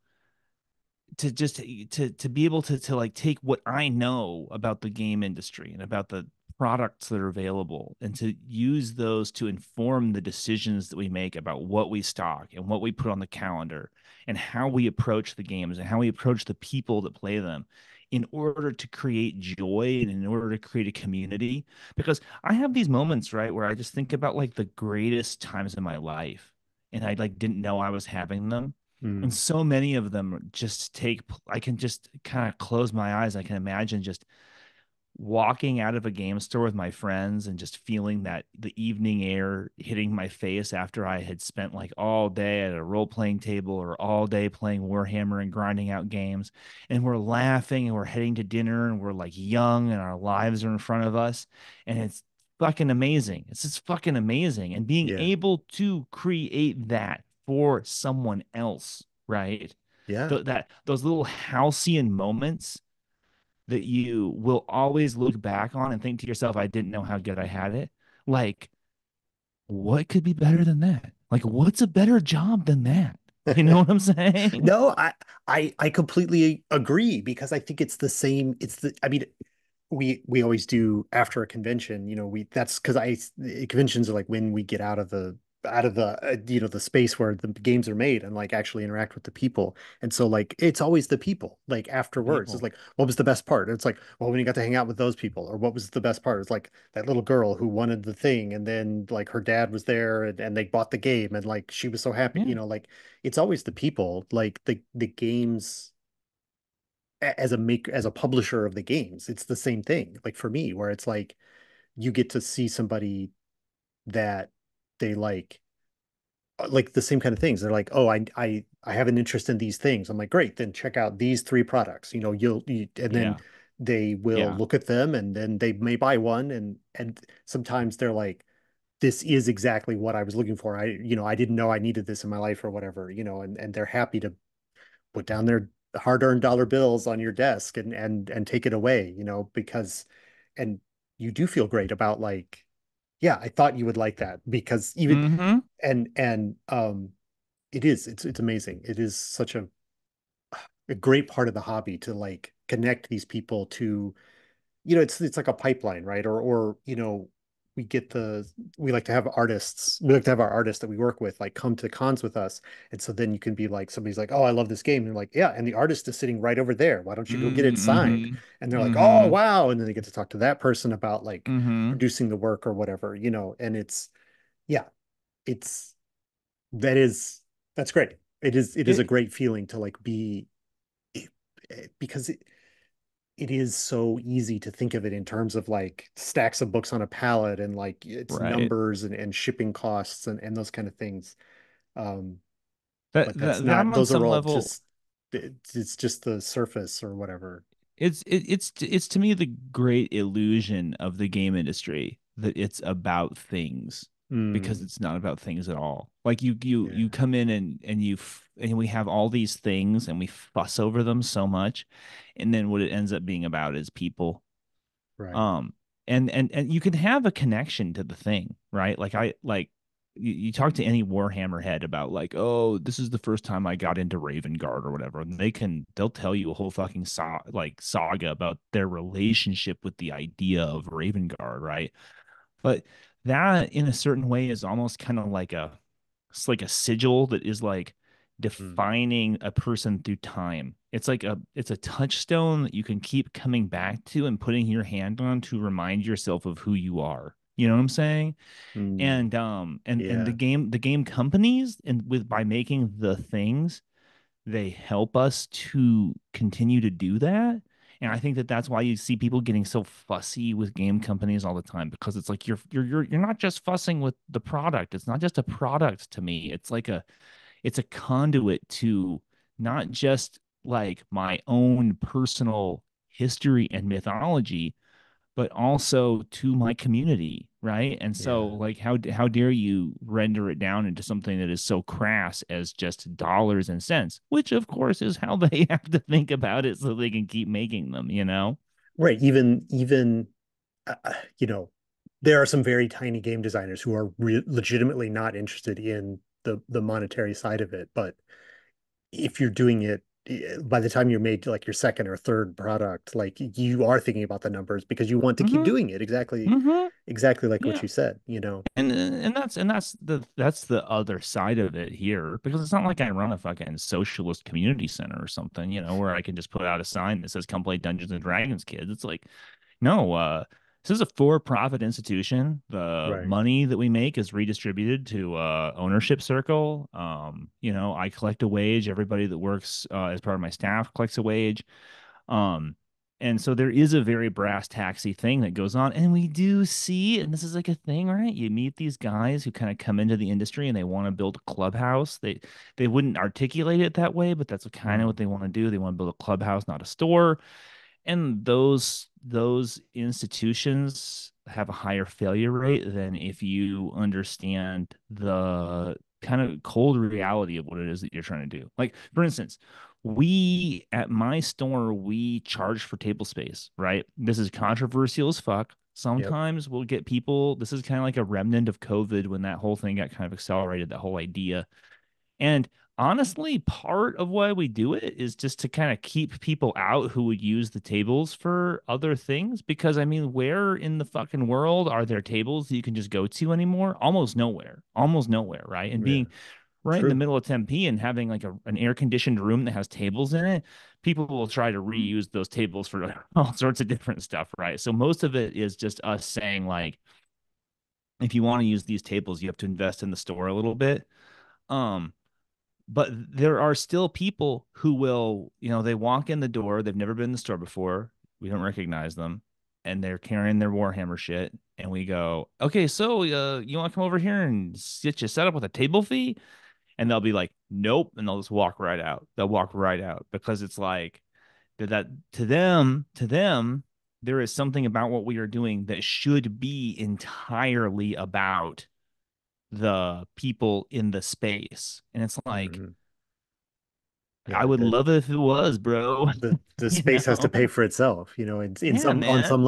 to be able to like take what I know about the game industry and about the products that are available and to use those to inform the decisions that we make about what we stock and what we put on the calendar and how we approach the games and how we approach the people that play them in order to create joy and in order to create a community. Because I have these moments, right, where I just think about like the greatest times in my life and I like didn't know I was having them, and Mm, so many of them just take, I can just kind of close my eyes. I can imagine just walking out of a game store with my friends and just feeling that the evening air hitting my face after I had spent like all day at a role playing table or all day playing Warhammer and grinding out games. And we're laughing and we're heading to dinner and we're like young and our lives are in front of us. And it's fucking amazing. It's just fucking amazing. And being Yeah. able to create that for someone else, right? Yeah. Those little halcyon moments that you will always look back on and think to yourself, I didn't know how good I had it. Like, what could be better than that? Like, what's a better job than that? You know what I'm saying? No, I completely agree because I think it's the same. It's the I mean, we always do after a convention, we that's because I conventions are like when we get out of the the space where the games are made and like actually interact with the people. And so like it's always the people like afterwards. It's People. like what was the best part? It's like, well, when you got to hang out with those people, or what was the best part? It's like that little girl who wanted the thing and then like her dad was there and they bought the game and like she was so happy, Yeah. like it's always the people, like the games as a publisher of the games, it's the same thing. Like for me, where it's like you get to see somebody that they like the same kind of things. They're like, oh, I have an interest in these things. I'm like, great, then check out these three products. And then Yeah. they will Yeah. look at them and then they may buy one and sometimes they're like, this is exactly what I was looking for. I didn't know I needed this in my life or whatever, and they're happy to put down their hard-earned dollar bills on your desk and take it away, because and you do feel great about like, yeah, I thought you would like that because even Mm-hmm. and it's amazing. It is such a great part of the hobby to like connect these people to, it's like a pipeline, right? Or we get the we like to have our artists that we work with like come to cons with us. And so then you can be like, somebody's like, oh, I love this game. And you're like, yeah, and the artist is sitting right over there. Why don't you go get it signed? Mm-hmm. And they're like, oh, Mm-hmm. wow. And then they get to talk to that person about like Mm-hmm. producing the work or whatever, and yeah, it's that is that's great. It is a It great feeling to like be because it is so easy to think of it in terms of like stacks of books on a pallet and like it's right. numbers and shipping costs and those kind of things. Um, That but that's that that not, I'm on those are some all level. just, it's just the surface or whatever. It's to me the great illusion of the game industry that it's about things because Mm, it's not about things at all. Like you yeah, come in and we have all these things and we fuss over them so much, and then what it ends up being about is people. right. Um, and you can have a connection to the thing, right? Like I like you talk to any Warhammer head about like, oh, this is the first time I got into Raven Guard or whatever, and they'll tell you a whole fucking saga about their relationship with the idea of Raven Guard, right? But that in a certain way is almost kind of like it's like a sigil that is like Mm, defining a person through time. It's a touchstone that you can keep coming back to and putting your hand on to remind yourself of who you are. You know what I'm saying? mm, And yeah, the game companies and with by making the things, they help us to continue to do that. And I think that that's why you see people getting so fussy with game companies all the time because it's like you're not just fussing with the product. It's not just a product to me. It's a conduit to not just like my own personal history and mythology, but also to my community, right? And so, yeah. like, how dare you render it down into something that is so crass as just dollars and cents, which of course is how they have to think about it so they can keep making them, you know? Right. Even uh, uh, you know, there are some very tiny game designers who are legitimately not interested in the monetary side of it. But if you're doing it, by the time you're made like your second or third product, like you are thinking about the numbers because you want to keep Mm-hmm. doing it Mm-hmm. exactly like what Yeah. you said. And that's the other side of it here because it's not like I run a fucking socialist community center or something, where I can just put out a sign that says "Come play Dungeons and Dragons, kids." It's like, no, this is a for-profit institution. The Right. money that we make is redistributed to ownership circle. I collect a wage. Everybody that works as part of my staff collects a wage. Um, And so there is a very brass taxy thing that goes on. And we do see, and this is like a thing, right? You meet these guys who kind of come into the industry and they want to build a clubhouse. They wouldn't articulate it that way, but that's kind of what Mm, they want to do. They want to build a clubhouse, not a store. And those institutions have a higher failure rate than if you understand the kind of cold reality of what it is that you're trying to do. Like, for instance, we at my store, we charge for table space, right? This is controversial as fuck. yep. Sometimes we'll get people, this is kind of like a remnant of COVID when that whole thing got kind of accelerated, that whole idea. And honestly, part of why we do it is just to kind of keep people out who would use the tables for other things. Because I mean, where in the fucking world are there tables that you can just go to anymore? Almost nowhere, right? And Yeah. being right in the True. middle of Tempe and having like an air conditioned room that has tables in it, people will try to reuse those tables for all sorts of different stuff, right? So most of it is just us saying, like, if you want to use these tables, you have to invest in the store a little bit. Um, but there are still people who will, they walk in the door, they've never been in the store before, we don't recognize them, and they're carrying their Warhammer shit, and we go, okay, so you want to come over here and get you set up with a table fee? And they'll be like, nope, and they'll just walk right out. They'll walk right out because it's like that to them, there is something about what we are doing that should be entirely about the people in the space. And it's like, Hmm. I Yeah. would love it if it was, bro. The You space has to pay know? for itself, in Yeah, some on some man.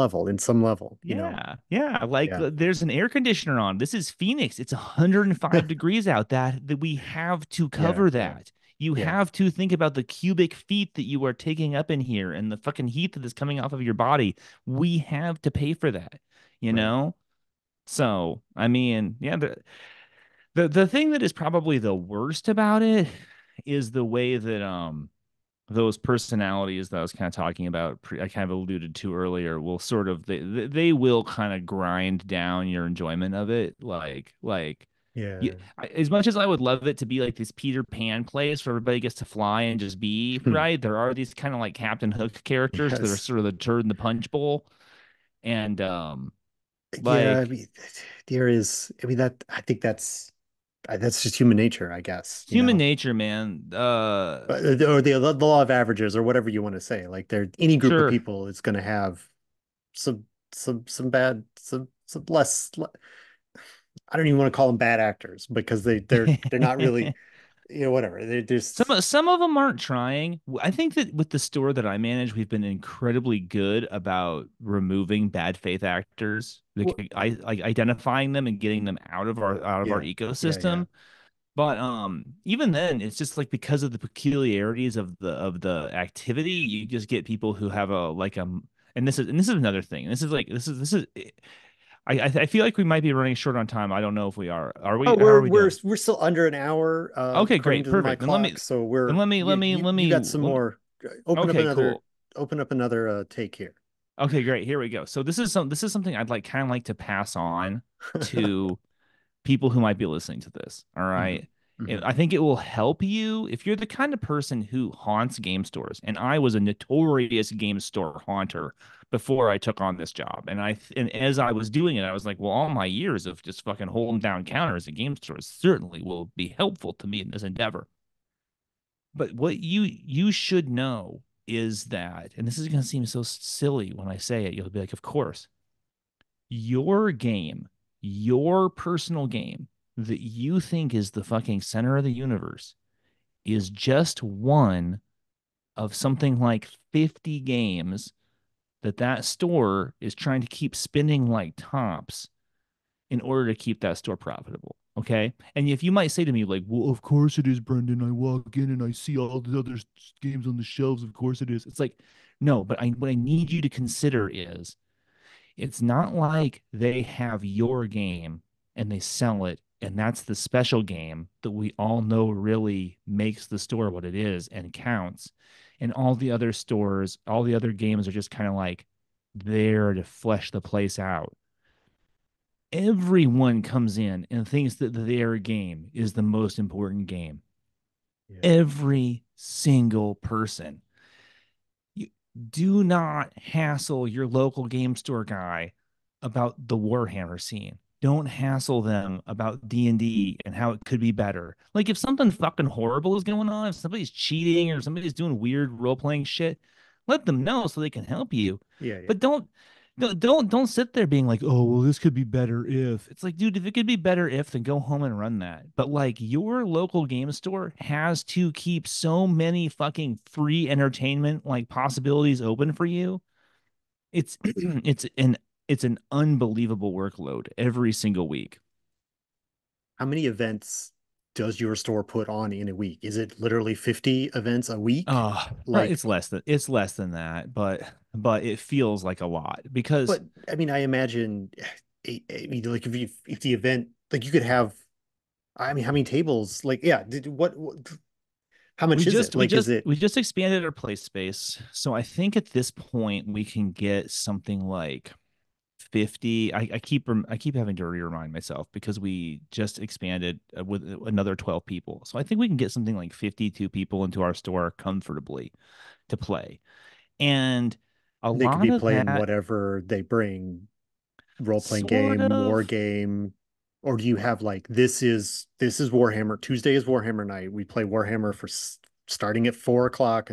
level, Yeah. Yeah. Like Yeah. there's an air conditioner on. This is Phoenix. It's 105 degrees out. That we have to Yeah. cover Yeah. that. You Yeah. have to think about the cubic feet that you are taking up in here and the fucking heat that is coming off of your body. We have to pay for that, you Right. know? So, I mean, yeah, the thing that is probably the worst about it is the way that those personalities that I was kind of talking about, I kind of alluded to earlier, will sort of they will kind of grind down your enjoyment of it. Like you, Yeah. as much as I would love it to be like this Peter Pan place where everybody gets to fly and just be right, there are these kind of like Captain Hook characters that are Yes. sort of the turd in the punch bowl, and Yeah, I like mean, there is, I mean, that I think that's just human nature, I guess, human nature, man. or the law of averages or whatever you want to say. Like there, any group of Sure. people is going to have some bad, some less. I don't even want to call them bad actors because they're not really, whatever. They're just Some of them aren't trying. I think that with the store that I manage, we've been incredibly good about removing bad faith actors, well, like identifying them and getting them out of our yeah, yeah, yeah. ecosystem. But even then, it's just like because of the peculiarities of the activity, you just get people who have a like and this is another thing. This is I feel like we might be running short on time. I don't know if we are. Are Oh, we? How we're are we we're doing? we're still under an hour, Okay, according great, to my perfect. Then clock. So we're you got some let me. more. Open up Okay, another, cool. take here. Okay, great. Here we go. So this is something I'd like kind of like to pass on to people who might be listening to this. All Hmm. right. Hmm. I think it will help you if you're the kind of person who haunts game stores. And I was a notorious game store haunter before I took on this job. And as I was doing it, I was like, well, all my years of just fucking holding down counters at game stores certainly will be helpful to me in this endeavor. But what you should know is that, and this is going to seem so silly when I say it, you'll be like, of course, your game, your personal game that you think is the fucking center of the universe is just one of something like 50 games that store is trying to keep spinning like tops in order to keep that store profitable. Okay. And if you might say to me, like, well, of course it is, Brendan. I walk in and I see all the other games on the shelves. Of course it is. It's like, no, but what I need you to consider is it's not like they have your game and they sell it, and that's the special game that we all know really makes the store what it is and counts. And all the other stores, all the other games are just kind of like there to flesh the place out. Everyone comes in and thinks that their game is the most important game. Yeah. Every single person. Do not hassle your local game store guy about the Warhammer scene. Don't hassle them about D&D and how it could be better. Like if something fucking horrible is going on, if somebody's cheating or somebody's doing weird role-playing shit, let them know so they can help you. Yeah, yeah. But don't sit there being like, oh, well, this could be better if. It's like, dude, if it could be better if, then go home and run that. But like your local game store has to keep so many fucking free entertainment like possibilities open for you. It's it's an unbelievable workload every single week. How many events does your store put on in a week? Is it literally 50 events a week? Right, Like, it's less than that, but it feels like a lot because but I mean, I imagine, I mean, like if the event, like you could have, I mean, how many tables? Like, yeah, what how much is it? Like, is it we just expanded our play space. So I think at this point we can get something like 50. I keep having to remind myself because we just expanded with another 12 people. So I think we can get something like 52 people into our store comfortably to play. And a they could lot be of playing that whatever they bring, role-playing sort game, war of game, or do you have like this is Warhammer. Tuesday is Warhammer night. We play Warhammer for starting at 4 o'clock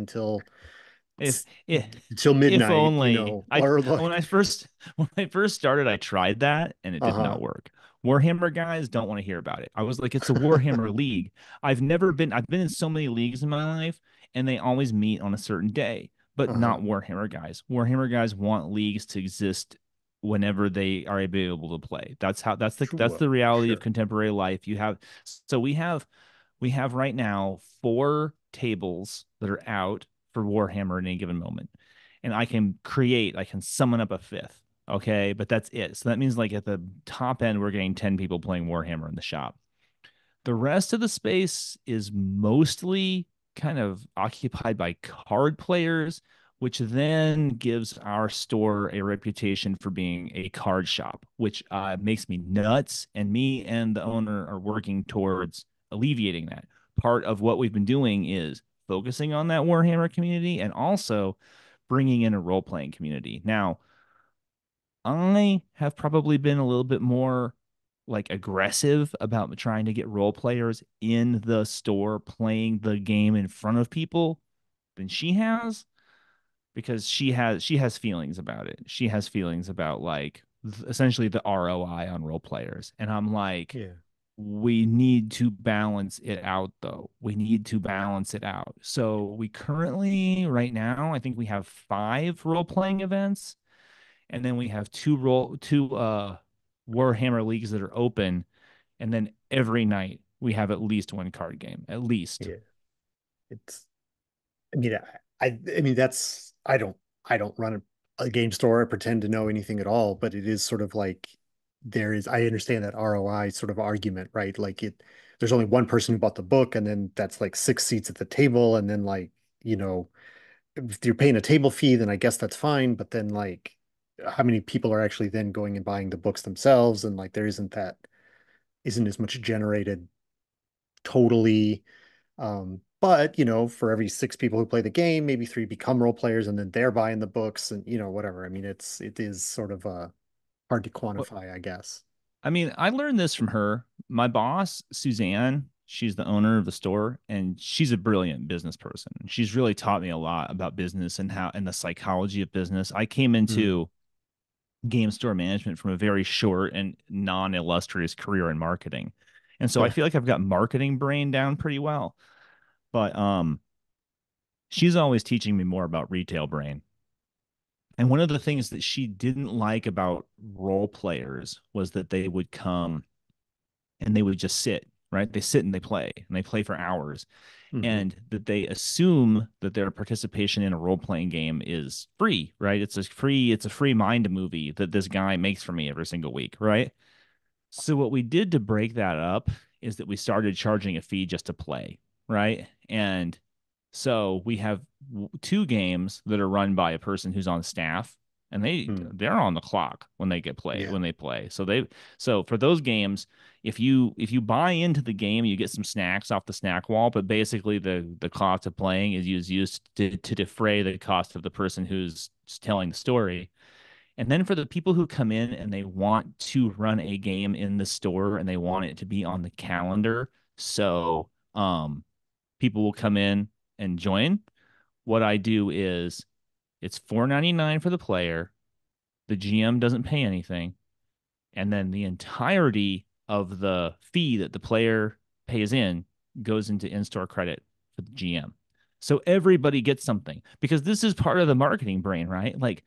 if if until if midnight, you only know, I or when like, I first started, I tried that and it did uh-huh, not work. Warhammer guys don't want to hear about it. I was like, it's a Warhammer league. I've been in so many leagues in my life, and they always meet on a certain day, but uh-huh. not Warhammer guys. Warhammer guys want leagues to exist whenever they are able to play. That's Sure, the reality of sure. contemporary life. So we have right now 4 tables that are out for Warhammer at any given moment. And I can summon up a fifth. Okay. But that's it. So that means like at the top end, we're getting 10 people playing Warhammer in the shop. The rest of the space is mostly kind of occupied by card players, which then gives our store a reputation for being a card shop, which makes me nuts. And me and the owner are working towards alleviating that. Part of what we've been doing is focusing on that Warhammer community and also bringing in a role playing community. Now, I have probably been a little bit more like aggressive about trying to get role players in the store playing the game in front of people than she has because she has feelings about it. She has feelings about like essentially the ROI on role players. And I'm like, Yeah. we need to balance it out though. We need to balance it out. So we currently right now, I think we have 5 role playing events and then we have two Warhammer leagues that are open, and then every night we have at least one card game, at least. Yeah. It's I mean, I mean that's I don't run a game store. I pretend to know anything at all, but it is sort of like I understand that ROI sort of argument, right? Like there's only one person who bought the book, and then that's like 6 seats at the table, and then like, you know, if you're paying a table fee, then I guess that's fine. But then like how many people are actually then going and buying the books themselves? And like there isn't as much generated totally. But you know, for every 6 people who play the game, maybe 3 become role players, and then they're buying the books, and you know, whatever. I mean, it is sort of hard to quantify, I guess. I mean, I learned this from her. My boss, Suzanne, she's the owner of the store, and she's a brilliant business person. She's really taught me a lot about business and how and the psychology of business. I came Mm. into game store management from a very short and non-illustrious career in marketing. And so I feel like I've got marketing brain down pretty well. But she's always teaching me more about retail brain. And one of the things that she didn't like about role players was that they would come and they would just sit, right? They sit and they play for hours. Hmm. And that they assume that their participation in a role playing game is free, right? It's a free mind movie that this guy makes for me every single week, right? So what we did to break that up is that we started charging a fee just to play, right? And so we have 2 games that are run by a person who's on staff, and Hmm. they're on the clock when Yeah. when they play. So for those games, if you buy into the game, you get some snacks off the snack wall, but basically the cost of playing is used to defray the cost of the person who's telling the story. And then for the people who come in and they want to run a game in the store and they want it to be on the calendar, so people will come in and join. What I do is it's 4.99 for the player. The GM doesn't pay anything, and then the entirety of the fee that the player pays in goes into in-store credit for the GM. So everybody gets something because this is part of the marketing brain, right? Like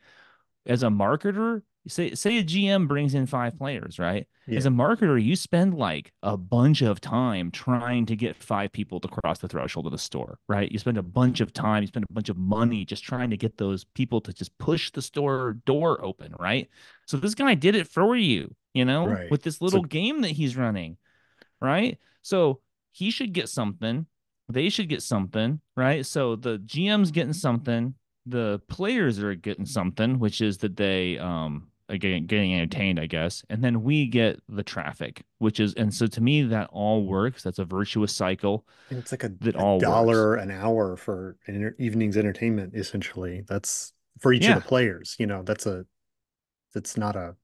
as a marketer, say a GM brings in 5 players, right? As Yeah. a marketer, you spend like a bunch of time trying to get 5 people to cross the threshold of the store, right? You spend a bunch of time, you spend a bunch of money just trying to get those people to just push the store door open, right? So this guy did it for you, Right. with this So little game that he's running, right? So he should get something. They should get something, right? So the GM's getting something. The players are getting something, which is that they are getting entertained, I guess. And then we get the traffic, which is, and so to me, that all works. That's a virtuous cycle and it's like that a all works. dollar an hour for an evening's entertainment, essentially. That's for each of the Yeah. players. That's not a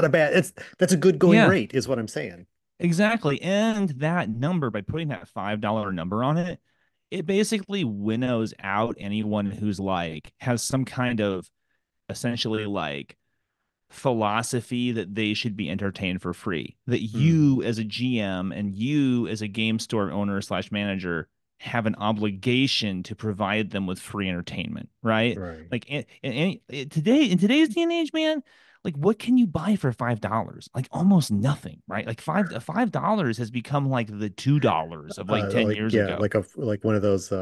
bad. It's that's a good going Yeah. rate, is what I'm saying. Exactly. And that number, by putting that $5 number on it, it basically winnows out anyone who's like has some kind of essentially like philosophy that they should be entertained for free. That Hmm. you as a GM and you as a game store owner slash manager have an obligation to provide them with free entertainment, right? Right. Like today in today's day and age, man, like what can you buy for $5? Like almost nothing, right? Like $5 has become like the $2 of like 10 Like years yeah, ago. like one of those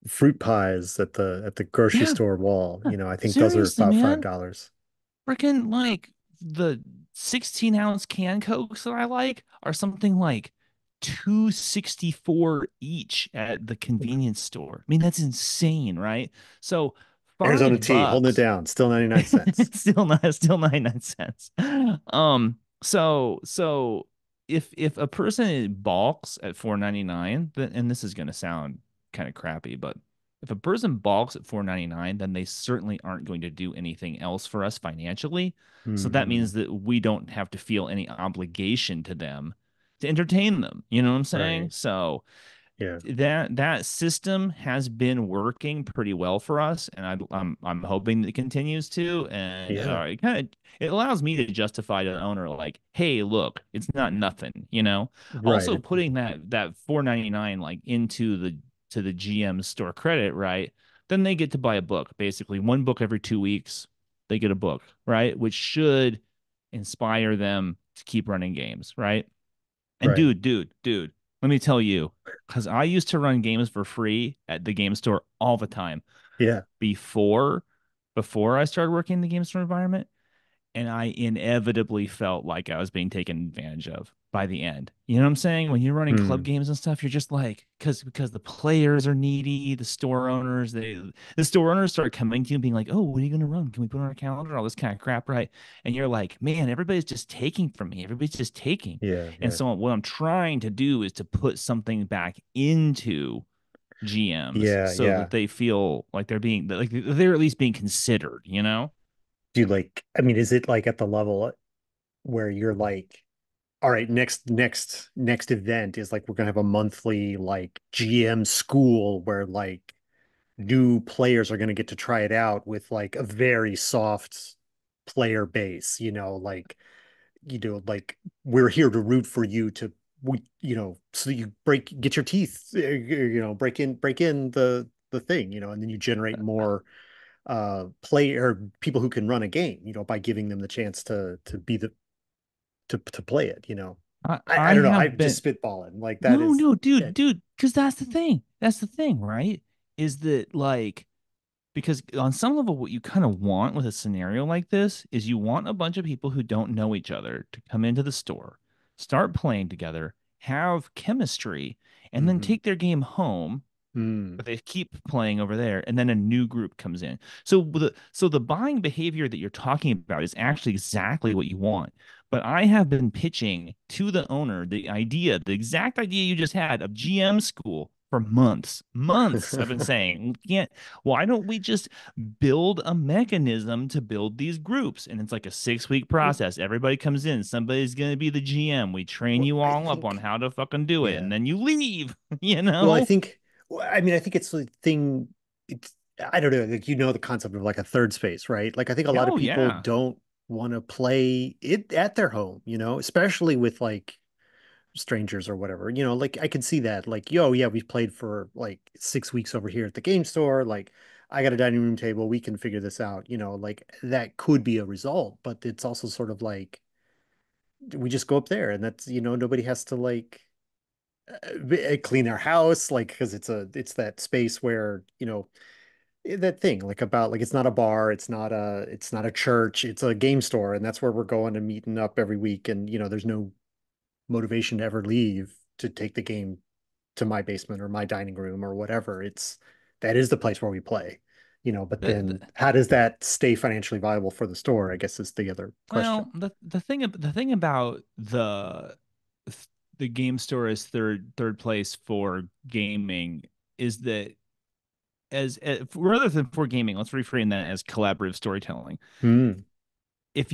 fruit pies at the grocery Yeah, store wall. I think those are seriously, about five man. dollars. Freaking like the 16-ounce can cokes that I like are something like 264 each at the convenience store. I mean, that's insane, right? So Arizona five tea, holding it bucks down, still 99 cents. still 99 cents. So if a person balks at 4.99, then and this is gonna sound kind of crappy, but if a person balks at 4.99, then they certainly aren't going to do anything else for us financially. So that Hmm. means that we don't have to feel any obligation to them to entertain them. You know what I'm saying? Right. So Yeah. that system has been working pretty well for us, and I'm hoping that it continues to. And Yeah. it allows me to justify to the owner like, hey, look, it's not nothing, Right. Also, putting that 4.99 like into the to the GM store credit, right? Then they get to buy a book, basically one book every 2 weeks. They get a book, right? Which should inspire them to keep running games, right? And Right. dude, let me tell you, because I used to run games for free at the game store all the time Yeah. before before I started working in the game store environment, and I inevitably felt like I was being taken advantage of by the end. You know what I'm saying? When you're running club Hmm. games and stuff, you're just like, because the players are needy, the store owners start coming to you and being like, oh, what are you gonna run? Can we put it on our calendar? All this kind of crap, right? And you're like, man, everybody's just taking from me. Everybody's just taking. Yeah. And Yeah. so what I'm trying to do is to put something back into GMs Yeah. so Yeah. that they feel like they're at least being considered, you know? Do you like, I mean, is it like at the level where you're like, all right, next event is like we're gonna have a monthly like GM school where like new players are gonna get to try it out with like a very soft player base, like we're here to root for you to so you get your teeth, break in the thing, and then you generate more player people who can run a game, by giving them the chance to be to play it, I I don't know. I'm have been just spitballing. Like that no, is no, yeah. dude, because that's the thing. That's the thing, right? Is that like because on some level, what you kind of want with a scenario like this is you want a bunch of people who don't know each other to come into the store, start playing together, have chemistry, and then Hmm. take their game home. Mm. but they keep playing over there, and then a new group comes in. So the buying behavior that you're talking about is actually exactly what you want. But I have been pitching to the owner the exact idea you just had of GM school for months. Months I've been saying, can't, why don't we just build a mechanism to build these groups? And it's like a 6 week process. Everybody comes in, somebody's gonna be the GM. We train Well, you I all up on think, how to fucking do it, yeah. and then you leave, you Well, I know? think, well, I mean, I think it's the thing. It's, I don't know, like, the concept of like a third space, right? Like, I think a lot of Oh people yeah. don't want to play it at their home, especially with like strangers or whatever. Like I can see that. Like, yo, yeah, we played for like 6 weeks over here at the game store. Like, I got a dining room table. We can figure this out. Like that could be a result, but it's also sort of like we just go up there, and that's nobody has to like clean our house, like because it's that space where that thing like about like it's not a bar, it's not a church, it's a game store, and that's where we're going and meeting up every week, and there's no motivation to ever leave to take the game to my basement or my dining room or whatever. That is the place where we play, but The, then the, how does that stay financially viable for the store, I guess, is the other question. well, the thing about the game store as third place for gaming is that as rather than for gaming, let's reframe that as collaborative storytelling. Hmm. If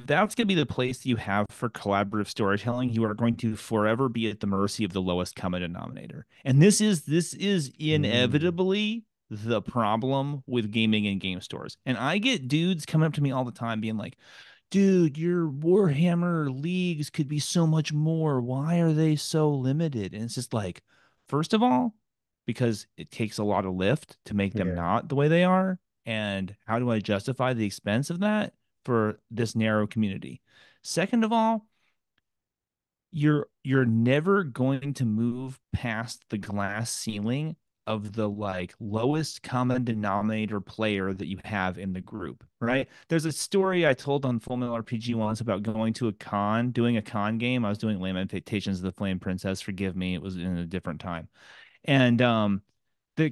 that's going to be the place you have for collaborative storytelling, you are going to forever be at the mercy of the lowest common denominator. And this is Hmm. inevitably the problem with gaming and game stores. And I get dudes coming up to me all the time being like, dude, your Warhammer leagues could be so much more. Why are they so limited? And it's just like, first of all, because it takes a lot of lift to make them Yeah. not the way they are. And how do I justify the expense of that for this narrow community? Second of all, you're never going to move past the glass ceiling of the like lowest common denominator player that you have in the group, right? There's a story I told on Full Metal RPG once about going to a con, doing a con game. I was doing Lamentations of the Flame Princess. Forgive me, it was in a different time. And the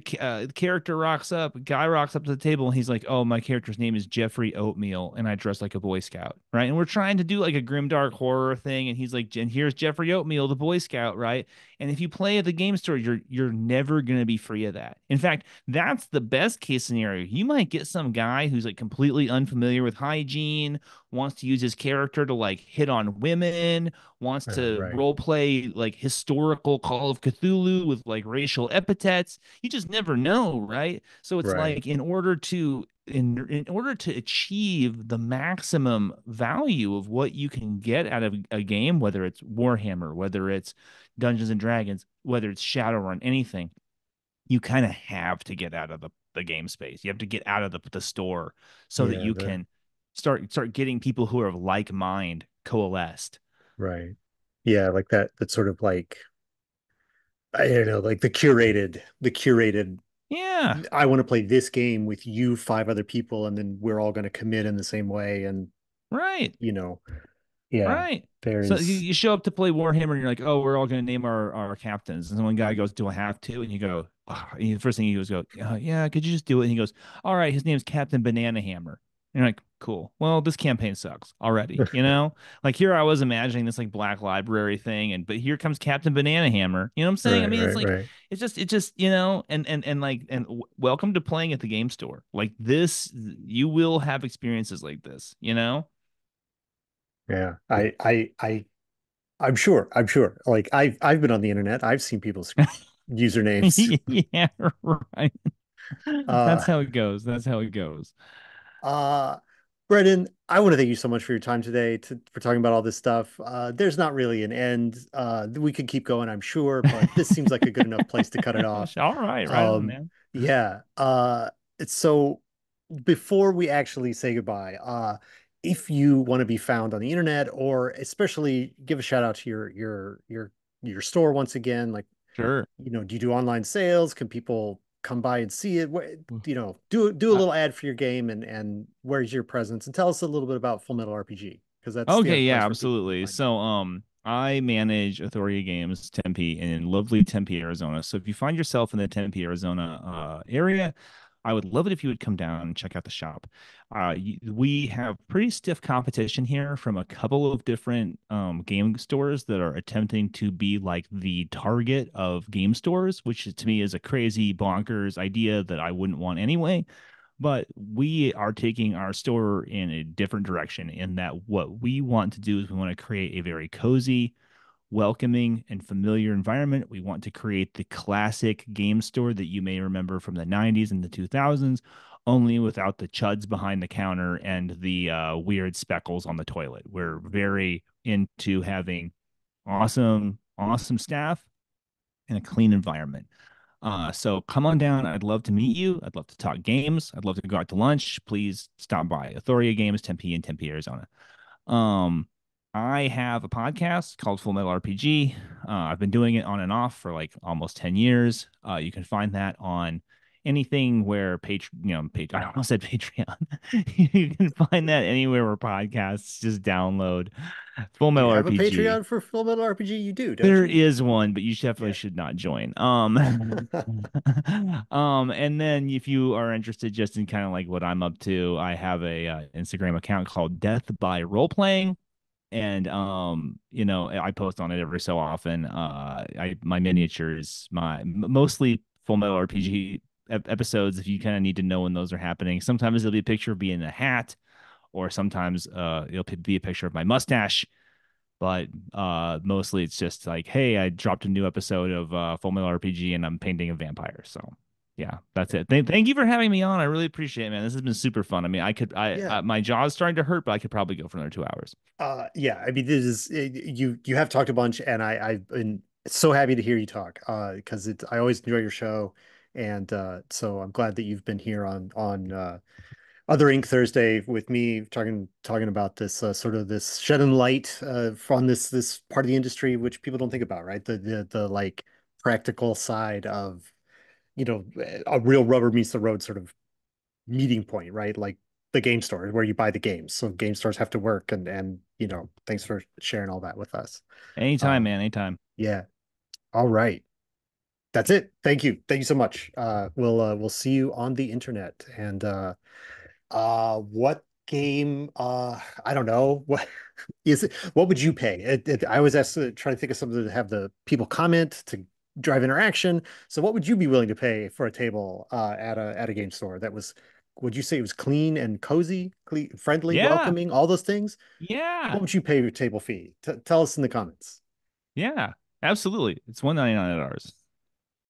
character rocks up, guy rocks up to the table, and he's like, "Oh, my character's name is Jeffrey Oatmeal, and I dress like a Boy Scout, right?" And we're trying to do like a grimdark horror thing, and he's like, "And here's Jeffrey Oatmeal, the Boy Scout, right?" And if you play at the game store, you're never gonna be free of that. In fact, that's the best case scenario. You might get some guy who's like completely unfamiliar with hygiene, wants to use his character to like hit on women, wants to Right. role play like historical Call of Cthulhu with like racial epithets. You just never know, right? So it's Right. like in order to achieve the maximum value of what you can get out of a game, whether it's Warhammer, whether it's Dungeons and Dragons, whether it's Shadowrun, anything, you kind of have to get out of the game space. You have to get out of the store so that Yeah. you The can start getting people who are of like mind coalesced. Right. Yeah, like that sort of like I don't know, like the curated Yeah, I want to play this game with you five other people, and then we're all going to commit in the same way, and right. you know, yeah, Right. So you, there's you show up to play Warhammer and you're like, oh, we're all going to name our captains. And then one guy goes, do I have to? And you go, oh. And the first thing he goes, yeah, could you just do it? And he goes, all right, his name's Captain Banana Hammer. And you're like, cool. Well, this campaign sucks already, you know? Like here I was imagining this like Black Library thing, but here comes Captain Banana Hammer. You know what I'm saying? I right, mean, it's right, like right. it's just, welcome to playing at the game store. Like this, you will have experiences like this, you know? Yeah, I'm sure. I'm sure. Like I've been on the internet. I've seen people's usernames. Yeah, right. Uh, That's how it goes. That's how it goes. Uh, Brendan, I want to thank you so much for your time today for talking about all this stuff. There's not really an end. We could keep going, I'm sure, but this seems like a good enough place to cut it off. All right, right on, Um, man. yeah. So before we actually say goodbye, if you want to be found on the internet, or especially give a shout out to your store once again, like Sure. do you do online sales? Can people come by and see it? Do a Uh, little ad for your game, and where's your presence? And tell us a little bit about Full Metal RPG, because that's the okay, other yeah, place where people can absolutely. find you. I manage Athoria Games Tempe in lovely Tempe, Arizona. So if you find yourself in the Tempe, Arizona area, I would love it if you would come down and check out the shop. We have pretty stiff competition here from a couple of different game stores that are attempting to be like the target of game stores, which to me is a crazy bonkers idea that I wouldn't want anyway. But we are taking our store in a different direction in that what we want to do is we want to create a very cozy, welcoming, and familiar environment. We want to create the classic game store that you may remember from the 90s and the 2000s, only without the chuds behind the counter and the weird speckles on the toilet. We're very into having awesome staff and a clean environment. So come on down. I'd love to meet you. I'd love to talk games. I'd love to go out to lunch. Please stop by Athoria Games, Tempe in Tempe, Arizona. Um, I have a podcast called Full Metal RPG. I've been doing it on and off for like almost 10 years. You can find that on anything where I almost said Patreon. You can find that anywhere where podcasts just download Full Do you Metal have a RPG. Patreon for FullMetalRPG? You do, don't There you? is one, but you definitely Yeah. should not join. And then if you are interested just in kind of like what I'm up to, I have a Instagram account called Death by Role Playing, and I post on it every so often. I my miniatures, mostly Full Metal RPG episodes. If you kind of need to know when those are happening, sometimes it'll be a picture of me in a hat, or sometimes it'll be a picture of my mustache, but mostly it's just like, hey, I dropped a new episode of Full Metal RPG and I'm painting a vampire. So yeah, that's it. Thank you for having me on. I really appreciate it, man. This has been super fun. I mean, Yeah. my jaw's starting to hurt, but I could probably go for another 2 hours. Yeah, I mean, this is you have talked a bunch, and I've been so happy to hear you talk because it's I always enjoy your show, and so I'm glad that you've been here on Other Ink Thursday with me talking about this sort of this shedding light on this part of the industry which people don't think about, right? The like practical side of a real rubber meets the road sort of meeting point, right? Like the game store where you buy the games. So game stores have to work and thanks for sharing all that with us. Anytime, Um, man. Anytime. yeah. All right. That's it. Thank you. Thank you so much. We'll see you on the internet. And what game? I don't know. What is it? What would you pay? I always ask try to think of something to have the people comment to drive interaction. So what would you be willing to pay for a table at a game store that was, would you say it was clean and cozy, clean, friendly, Yeah. welcoming, all those things? What Yeah. would you pay your table fee? Tell us in the comments. Yeah. Absolutely. It's 199 at ours.